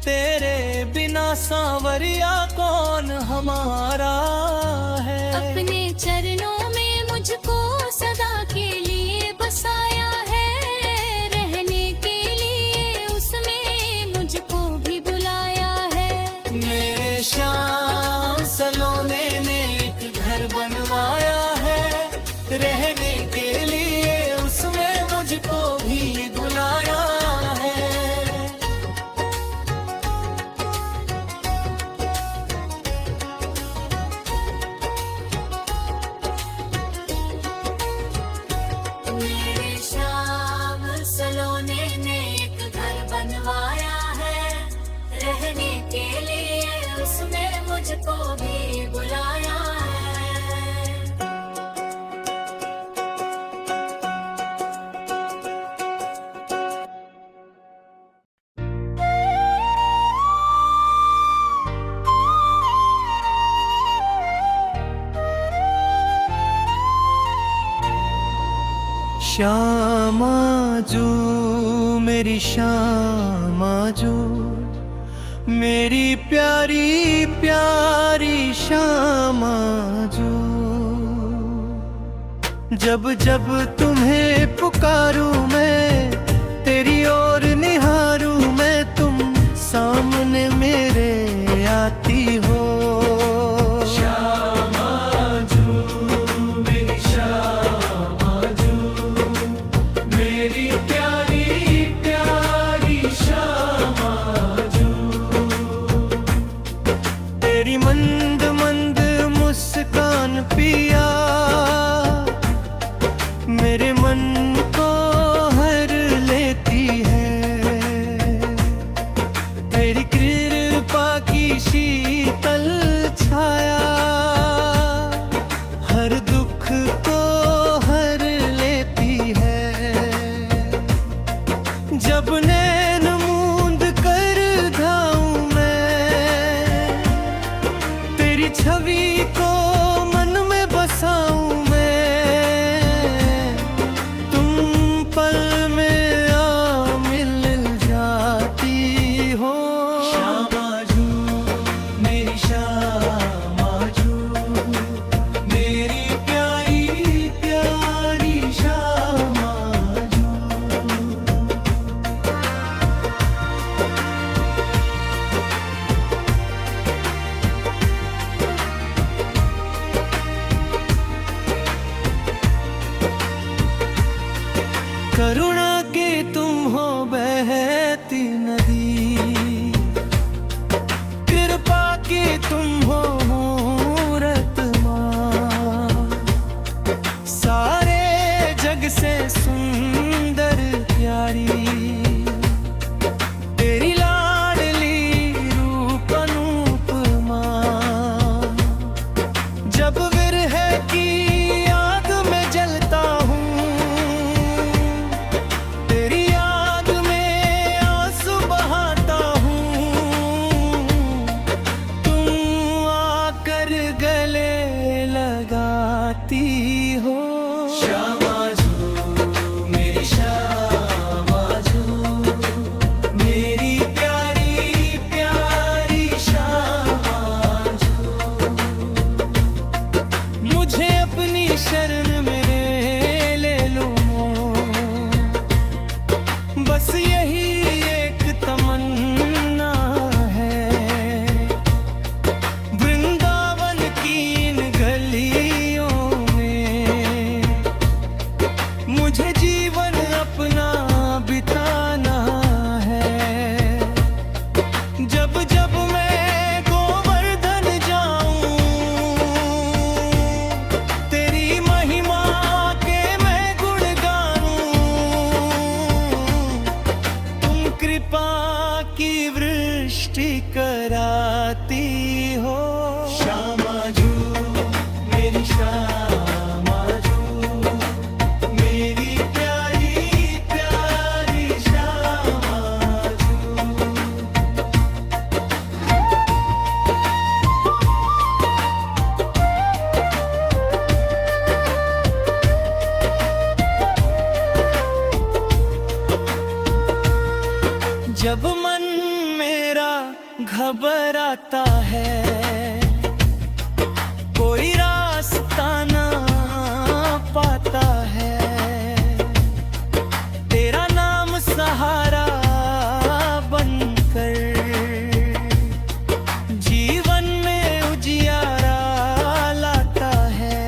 तेरे बिना सांवरिया कौन हमारा है। अपने चरणों में मुझको सदा के लिए बसाया है, रहने के लिए उसमें मुझको भी बुलाया है। मेरे श्याम सलोने ने एक घर बनवाया है, रहने के लिए उसमें मुझको भी बुलाया है। मेरे श्याम सलोने ने एक घर बनवाया है, रहने के लिए उसमें मुझको भी बुलाया है। श्यामा जू मेरी श्यामा जू, मेरी प्यारी प्यारी श्यामा जू। जब जब तुम्हें पुकारूं मैं, तेरी ओर निहारूं मैं, तुम सामने मेरे आती हो। तेरी मंद मंद मुस्कान पिया मेरे मन को हर लेती है। तेरी कृपा की शीतल छाया हर दुख को हर लेती है। जब नैन मूंद कर धाऊं मैं, तेरी छवि को मन में बसाऊं मैं, तुम पल में आ मिल जाती हो। श्यामा जू मेरी श्यामा जू, मेरी प्यारी प्यारी श्यामा जू। जाती हो। श्यामा जू मेरी श्यामा जू, मेरी प्यारी प्यारी श्यामा जू। जब मन मेरा घबराता है, कोई रास्ता ना पाता है, तेरा नाम सहारा बनकर जीवन में उजियारा लाता है।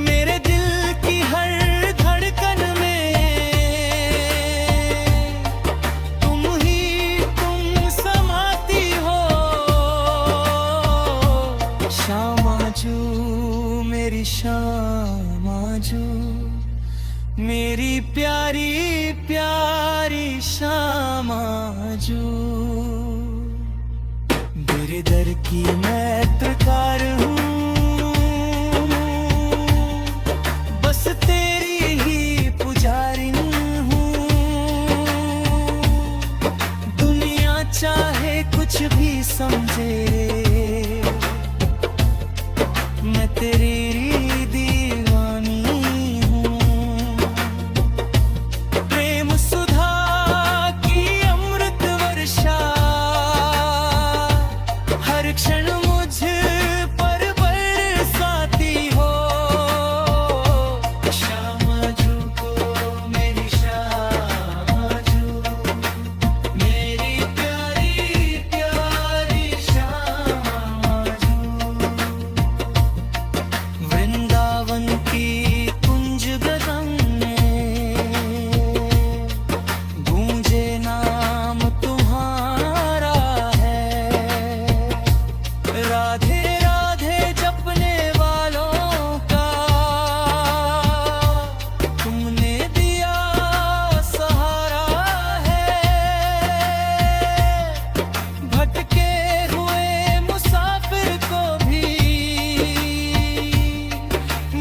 मेरे दिल की हर धड़कन में तुम समाती हो। श्यामा जू मेरी श्यामा जू, मेरी प्यारी प्यारी श्यामा जू। मेरे दर की मैं त्रिकार हूँ, बस तेरी ही पुजारिन हूँ। दुनिया चाहे कुछ भी समझे, मैं तेरी दीवानी हूँ। प्रेम सुधा की अमृत वर्षा हर क्षण मुझ पर बरसाती हो। श्यामा जू को मेरी श्यामा जू, मेरी प्यारी प्यारी श्यामा जू। वृंदावन की कुंज गगन में गूंजे नाम तुम्हारा है। राधे राधे जपने वालों का तुमने दिया सहारा है। भटके हुए मुसाफिर को भी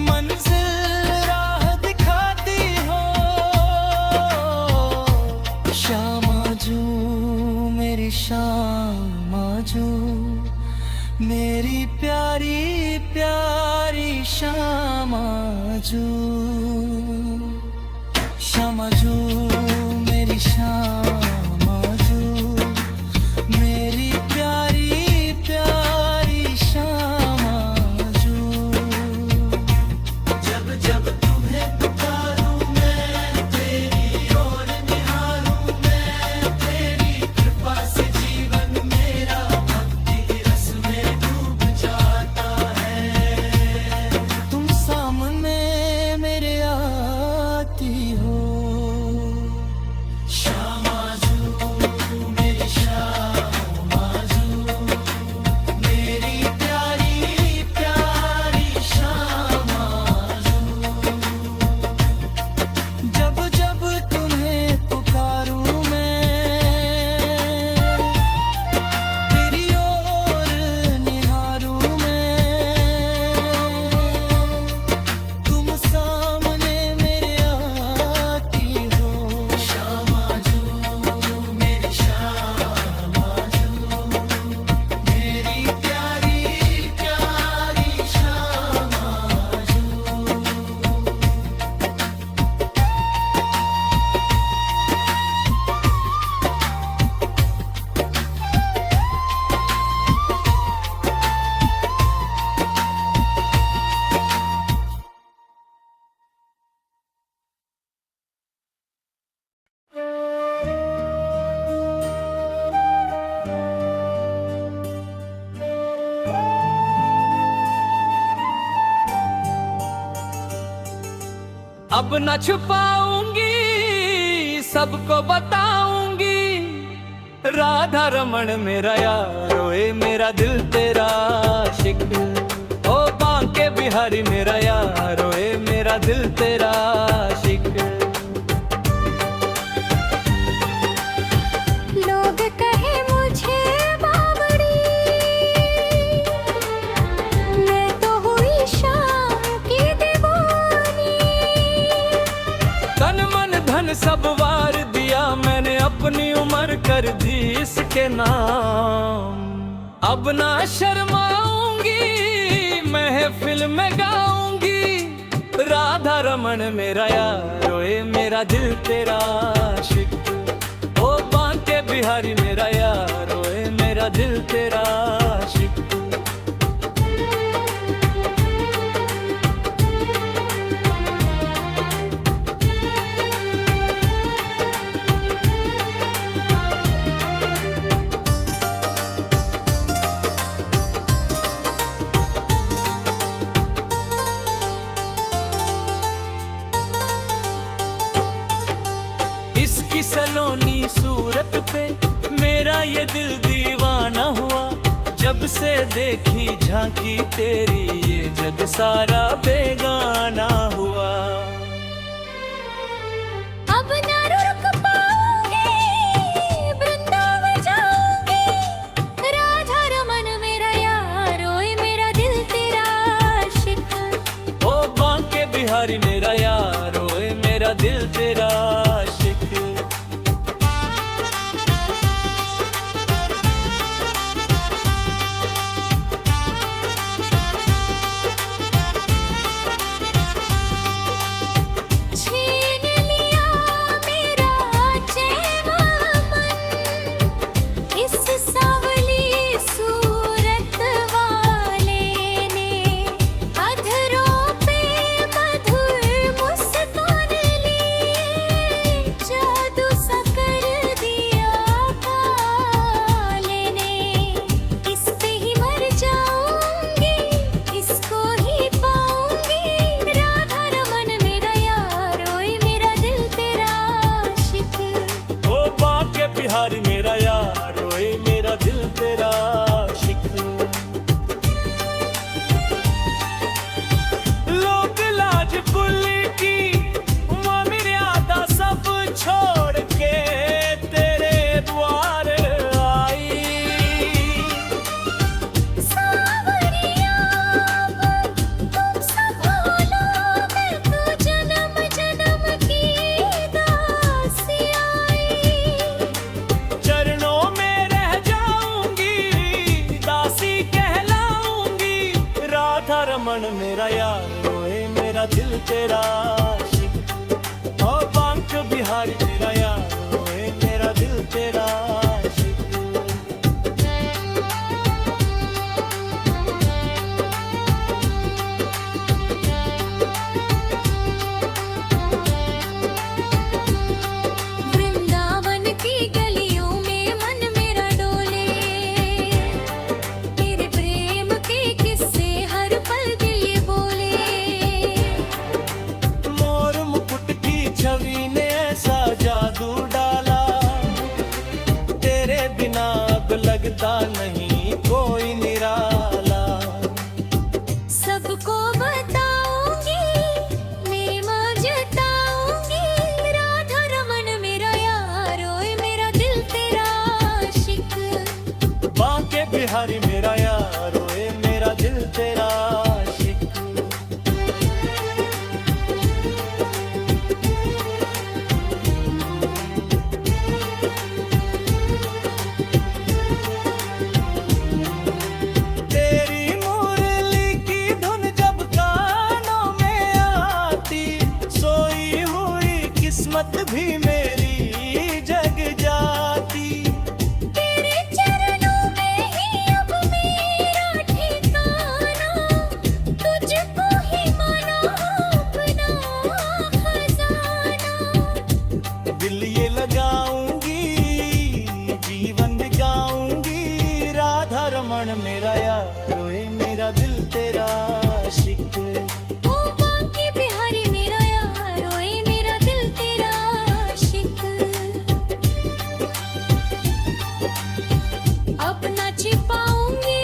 मंजिल राह दिखाती हो। श्यामा जू मेरी श्यामा जू, मेरी प्यारी प्यारी श्यामा जू। श्यामा जू मेरी श्यामा जू, मेरी प्यारी प्यारी श्यामा जू। जब जब तुम्हें पुकारूं मैं, तेरी ओर निहारूं मैं, तेरी कृपा से जीवन मेरा भक्ति रस में डूब जाता है। तुम सामने मेरे आती हो। श्यामा जू मेरी श्यामा जू, मेरी प्यारी प्यारी श्यामा जू। जब जब तुम्हें पुकारूं मैं, तेरी ओर निहारूं मैं, तुम सामने मेरे आती हो। श्यामा जू मेरी श्यामा जू, मेरी प्यारी प्यारी श्यामा जू। अब न छुपाऊंगी, सबको बताऊंगी, राधा रमण मेरा यार, ओए मेरा दिल तेरा आशिक। ओ बांके बिहारी मेरा यार, ओए मेरा दिल तेरा आशिक। लोग कहे मुझे कर दी इसके नाम। अब ना शर्माऊंगी, महफिल में गाऊंगी, राधा रमन मेरा यार, ओए मेरा दिल तेरा आशिक। ओ बांके बिहारी मेरा यार, ओए मेरा दिल तेरा आशिक। इसकी सलोनी सूरत पे मेरा ये दिल दीवाना हुआ। जब से देखी झांकी तेरी, ये जग सारा बेगाना हुआ। अब ना रुक पाऊंगी, वृंदावन जाऊंगी, राधा रमन मेरा यार, ओए मेरा दिल तेरा आशिक। ओ बांके बिहारी मेरा यार, ओए मेरा दिल तेरा आशिक। छीन लिया मेरा चैन मन, इस सांवली सूरत वाले ने, अधरों पे मधुर मुस्कान लिए, जादू सा कर दिया काले ने। इस पे ही मर जाऊंगी, इसको ही पाऊंगी, राधा रमन मेरा यार, ओए मेरा दिल तेरा आशिक। ओ बांके बिहारी मेरा यार, ओए मेरा दिल तेरा आशिक। लोक लाज कुल की मर्यादा सब छोड़ के तेरे द्वार आई। सावरिया तुम संभालो, मैं तो जन्म जन्म की दासी आई। चरणों में रह जाऊंगी, दासी कहलाऊंगी, राधा रमन मेरा यार, ओए मेरा दिल तेरा आशिक। ओ बांके बिहारी मेरा यार, ओए मेरा दिल तेरा आशिक। वृंदावन की गलियों में मन मेरा डोले, तेरे प्रेम के किस्से हर पल दिल ये बोले। मोर मुकुट की छवि ने ऐसा जादू डाला, तेरे बिना अब लगता नहीं कोई निराला। सबको बताऊंगी, मैं मां जताऊंगी, राधा रमन मेरा यार, ओए मेरा दिल तेरा आशिक। बांके बिहारी मेरा यार, ओए मेरा दिल तेरा आशिक। तेरी मुरली की धुन जब कानों में आती, सोई हुई किस्मत भी मेरी जग जाती। तेरे चरणों में ही अब मेरा ठिकाना, तुझको ही माना अपना खजाना। दिल ये लगाऊंगी, जीवन बिगाऊंगी, राधा रमन मेरा यार, ओए मेरा दिल तेरा आशिक। ओ बांके बिहारी मेरा यार, ओए मेरा दिल तेरा आशिक। अब ना छिपाऊंगी,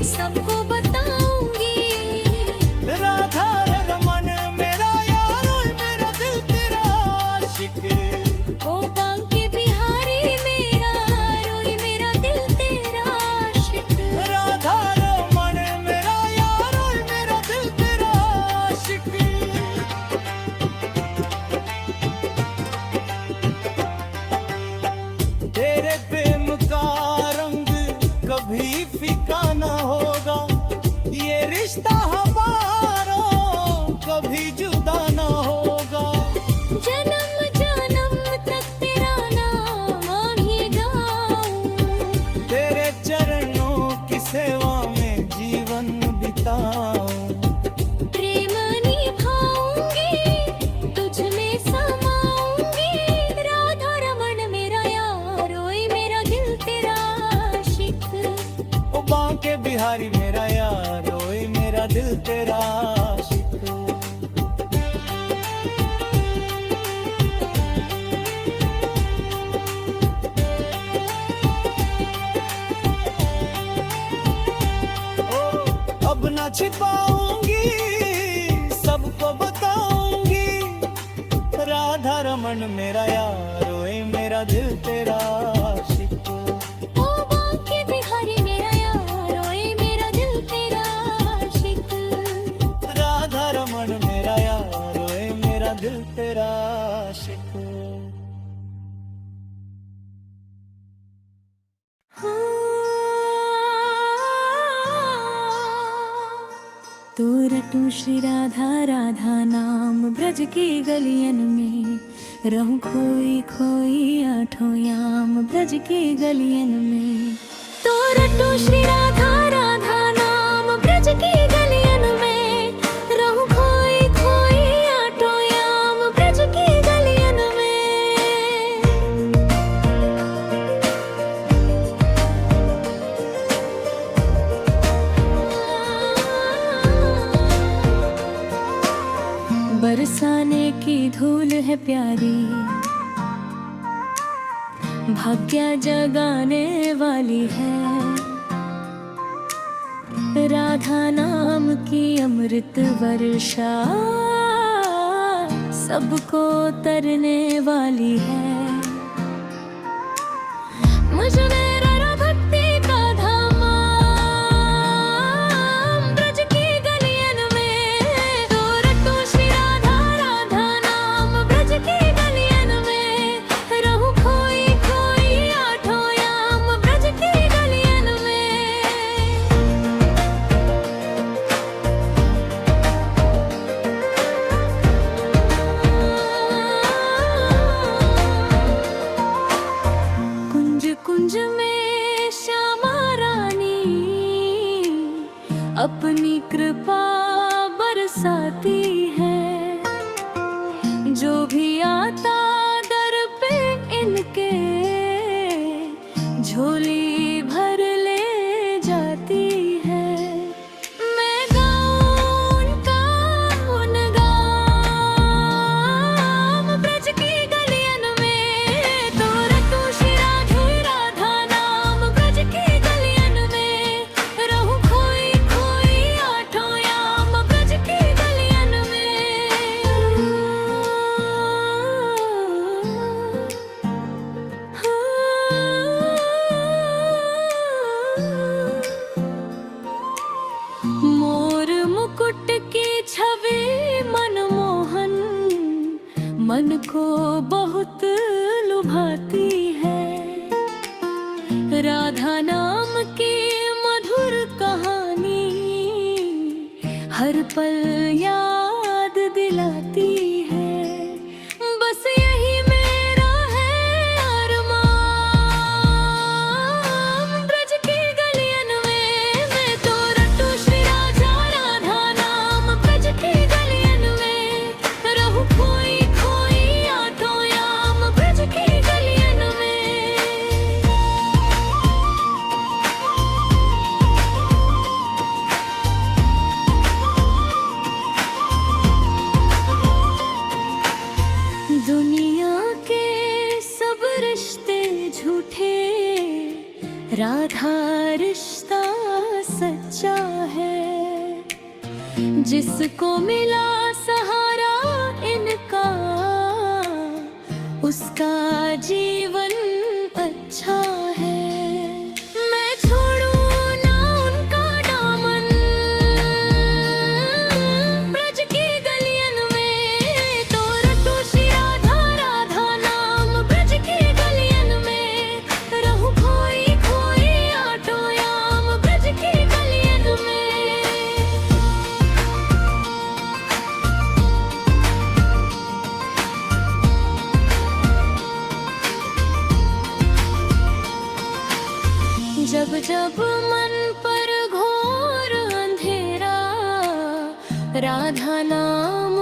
सबको बताऊंगी, राधा रमन मेरा यार, ओए मेरा दिल तेरा आशिक। ओ बांके बिहारी मेरा, ओए मेरा दिल तेरा आशिक। राधा कभी फीका न होगा, ये रिश्ता हमारा कभी जुदा न होगा। जन्म जन्म तक तेरा नाम ही गाऊं, तेरे चरणों की सेवा में जीवन बिताऊं। प्रेम निभाऊंगी, तुझ में समाऊंगी। राधा रमन मेरा यार, ओए मेरा दिल तेरा आशिक। ओ बांके बिहारी मेरा यार, ओए मेरा दिल तेरा आशिक। अब न छिपाऊंगी, सबको बताऊंगी। राधा रमन मेरा यार, ओए मेरा दिल तेरा आशिक। ओ बांके बिहारी मेरा यार, ओए मेरा दिल तेरा आशिक। राधा रमन मेरा यार, ओए मेरा दिल तेरा आशिक। तो रटूं श्री राधा राधा नाम ब्रज की गलियन में, रहूं खोई खोई आठों याम ब्रज की गलियन में। तो रटूं श्री राधा राधा नाम ब्रज की गलियन में, रहूं खोई खोई आठों याम ब्रज की गलियन में। बरसाने की धूल है प्यारी, भाग्य जगाने वाली है। राधा नाम की अमृत वर्षा सबको तरने वाली है। मुझ में ररा भक्ति का धामा ब्रज की गलियन में। तो रटूं श्री राधा राधा नाम ब्रज की गलियन में, रहूं खोई खोई आठों याम ब्रज की गलियन में। कुंज कुंज में श्यामा रानी अपनी कृपा बरसाती है। जो भी आता दर पे इनके, झोली भर ले जाती है। मैं गाऊं उनका गुणगान ब्रज की गलियन में। तो रटूं श्री राधे राधा नाम ब्रज की गलियन में, रहूं खोई खोई आठों याम ब्रज की गलियन में। मोर मुकुट की छवि मनमोहन मन को बहुत लुभाती है। राधा नाम की मधुर कहानी हर पल याद दिलाती है। बस यही मेरा है अरमान ब्रज की गलियन में। मैं तो रटूं श्री राधा राधा नाम ब्रज की गलियन में, रहूं खोई खोई आठों याम ब्रज की गलियन में। दुनिया के सब रिश्ते झूठे, राधा रिश्ता सच्चा है। जिसको मिला सहारा इनका, उसका जीवन अच्छा है। मैं छोड़ूं ना उनका दामन ब्रज की गलियन में। तो रटूं श्री राधा राधा नाम ब्रज की गलियन में, रहूं खोई खोई आठों याम जब जब मन पर घोर अंधेरा, राधा नाम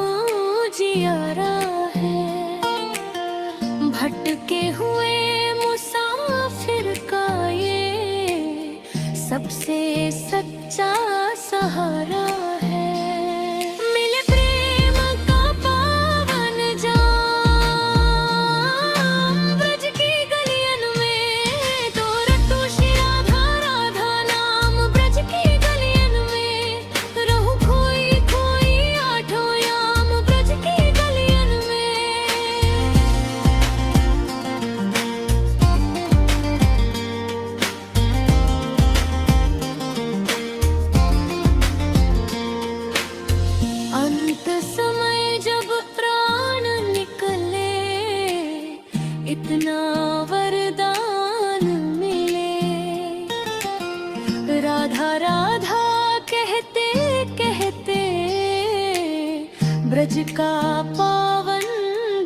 जियारा है। भटके हुए मुसाफिर का ये सबसे सच्चा सहारा है। मिले प्रेम का पावन जाम, ब्रज की गलियन में तो रटू श्री राधा राधा नाम। ब्रज की गलियन में रहूं खोई खोई आठों याम। ब्रज की गलियन में अंत समय जब प्राण निकले, इतना वरदान मिले। राधा राधा कहते कहते ब्रज का पावन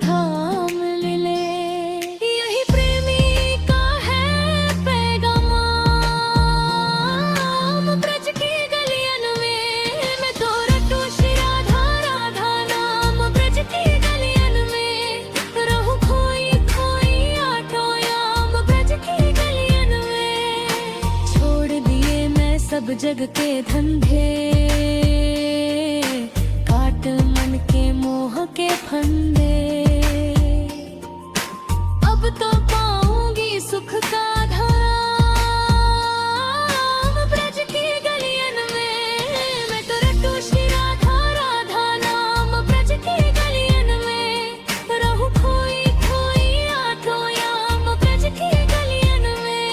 धाम मिले। यही प्रेमी का है पैगाम, ब्रज की गलियन में मैं तो रटू श्री राधा राधा नाम। ब्रज की गलियन में रहूं खोई खोई आठों याम। ब्रज की गलियन में छोड़ दिए मैं सब जग के धंधे, काट मन के मोह के फंदे। अब तो पाऊंगी सुख का धाम। ब्रज की गलियन में मैं तो रटू श्री राधा राधा नाम। ब्रज की गलियन में रहूं खोई खोई आठों याम। ब्रज की गलियन में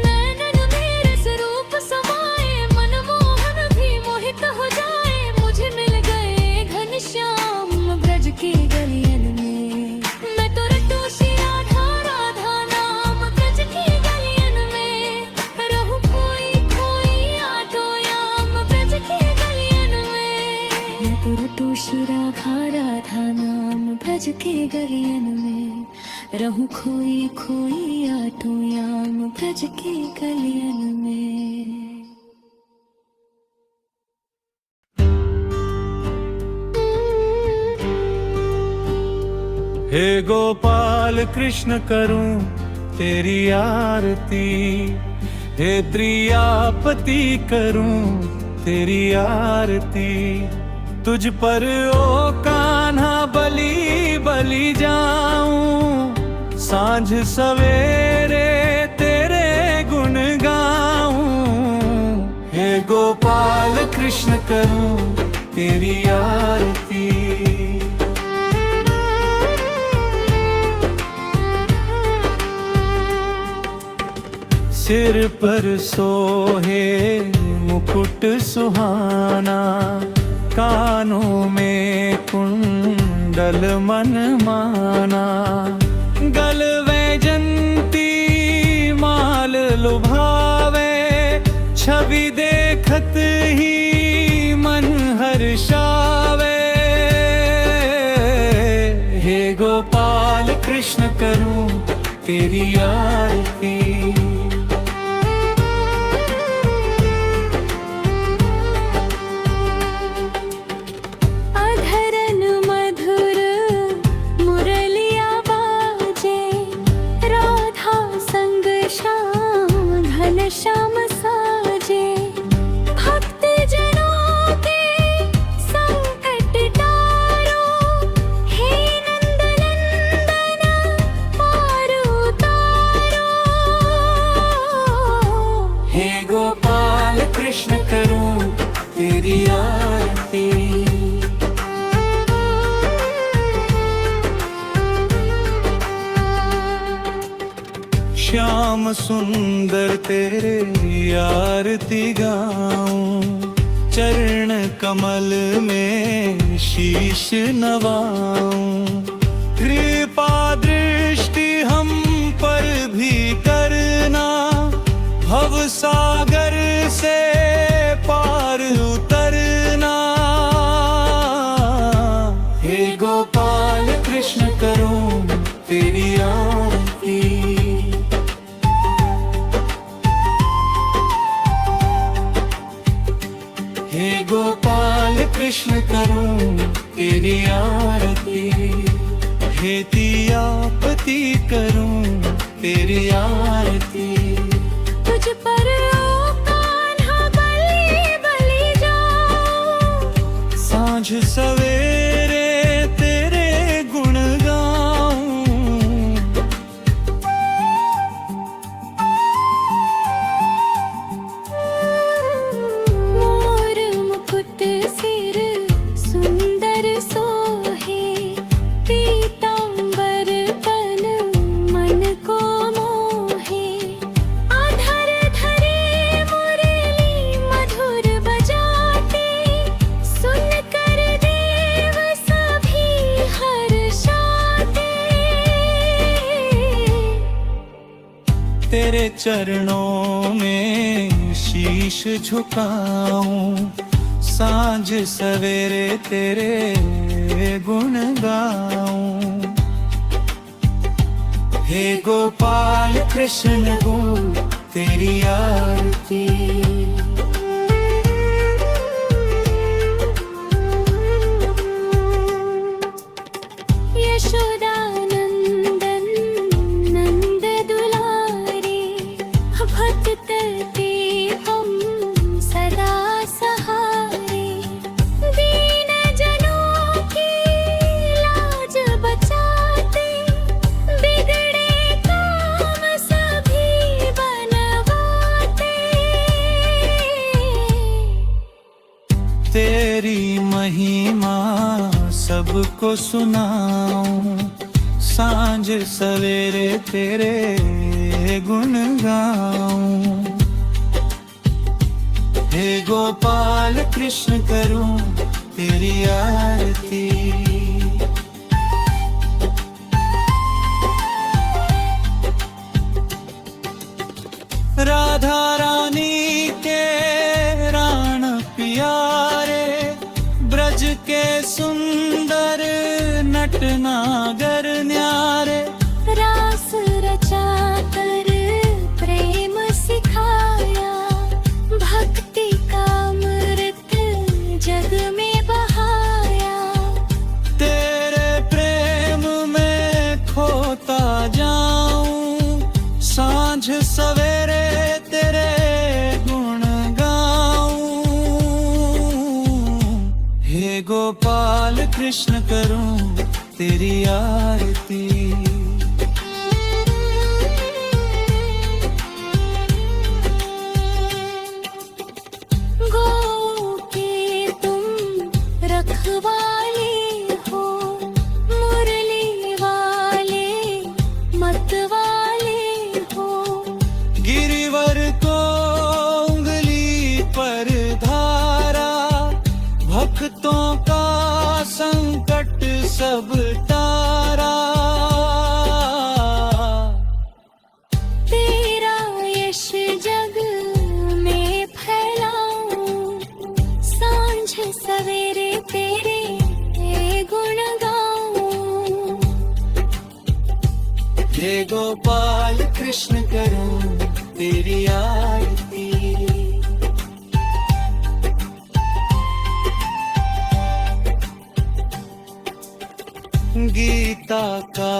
नैनन में रस रूप समाए, मनमोहन भी मोहित हो जाए। मुझे मिल गए घनश्याम ब्रज की गलियन में। मैं तो रटू श्री राधा राधा नाम। ब्रज की गलियन में रहूं खोई खोई आठों याम। ब्रज की गलियन में मैं तो रटू श्री राधा राधा नाम। ब्रज की गलियन में रहूं खोई खोई आठों याम। ब्रज की गलियन में। हे गोपाल कृष्ण करूं तेरी आरती, हे त्रियापति करूं तेरी आरती। तुझ पर ओ कान्हा बलि बलि जाऊं, सांझ सवेरे तेरे गुण गाऊं। हे गोपाल कृष्ण करूं तेरी आरती। सिर पर सोहे मुकुट सुहाना, कानों में कुंडल मनमाना। गल वैजंती माल लुभावे, छवि देखत ही मन हर्षावे। हे गोपाल कृष्ण करूं तेरी आरती। श्याम साजे भक्त जनों के संकट टारो। हे नंद नंदन पार उतारो। हे गोपाल कृष्ण करूं तेरी आरती। श्याम सुंदर तेरी आरती गाऊं, चरण कमल में शीश नवाऊं। कृपा दृष्टि हम पर भी करना, भव सागर से पार उतरना। हे गोपाल कृष्ण करूं तेरी आरती। कृष्ण करूं तेरी आरती, हेतियापति करूं तेरी आरती। तुझ पर ओ कान्हा बलि बलि जाऊं, सांझ सवेरे तेरे गुण गाऊं। मोर मुकुट सिर सुंदर सोहे, पीतांबर तन मन को मोहे। आधर धरे मुरली मधुर बजाते, सुन कर देव सभी हर्षाते। तेरे चरणों में शीश झुकाऊं, सांझ सवेरे तेरे गुण गाऊं। हे गोपाल कृष्ण गूं तेरी आरती। यशोदानंदन नंद दुलारे, भक्त ते हम सदा सहारे। दीन जनों की लाज बचाते, बिगड़े काम सभी बनवाते। तेरी महिमा सबको सुनाऊं, सांझ सवेरे तेरे गुण गाऊं। हे गोपाल कृष्ण करूं तेरी आरती। राधा रानी के राण प्यारे, ब्रज के सुंदर नटनागर न्यारे। रास रचा कर प्रेम सिखाया, भक्ति का अमृत जग में बहाया। तेरे प्रेम में खोता जाऊं, सांझ सवेरे तेरे गुण गाऊं। हे गोपाल कृष्ण करूं तेरी आरती। गौ के तुम रखवाले हो, मुरली वाले मत वाले हो। गिरिवर को उंगली पर धारा, भक्तों का संकट सब तारा। तेरा यश जग में फैलाऊं, सांझ सवेरे तेरे गुण गाऊं। हे गोपाल कृष्ण करूं तेरी आरती। गीता का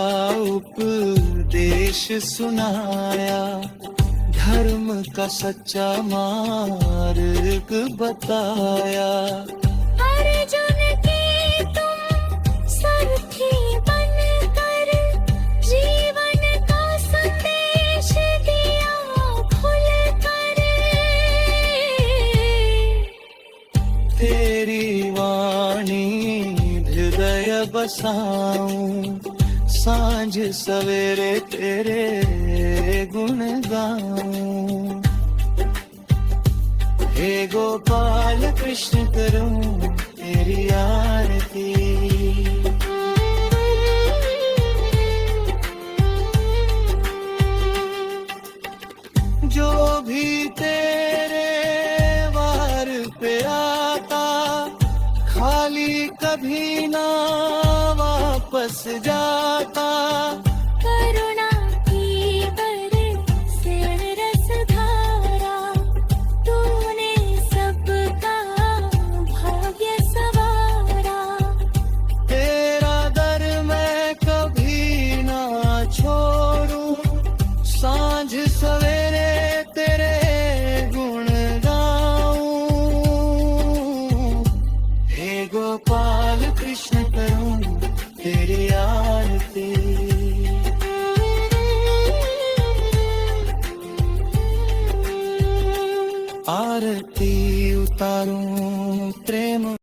उपदेश सुनाया, धर्म का सच्चा मार्ग बताया। अर्जुन के तुम सारथी बनकर, जीवन का संदेश दिया खुलकर। तेरी वाणी हृदय बसाऊं, सांझ सवेरे तेरे गुण गाऊं। हे गोपाल कृष्ण करूं तेरी आरती। जो भी तेरे वार पे आता, खाली कभी ना वापस जाता। करुणा की बरसे रसधारा, तूने सबका भाग्य सवारा। आरती उतारूं प्रेम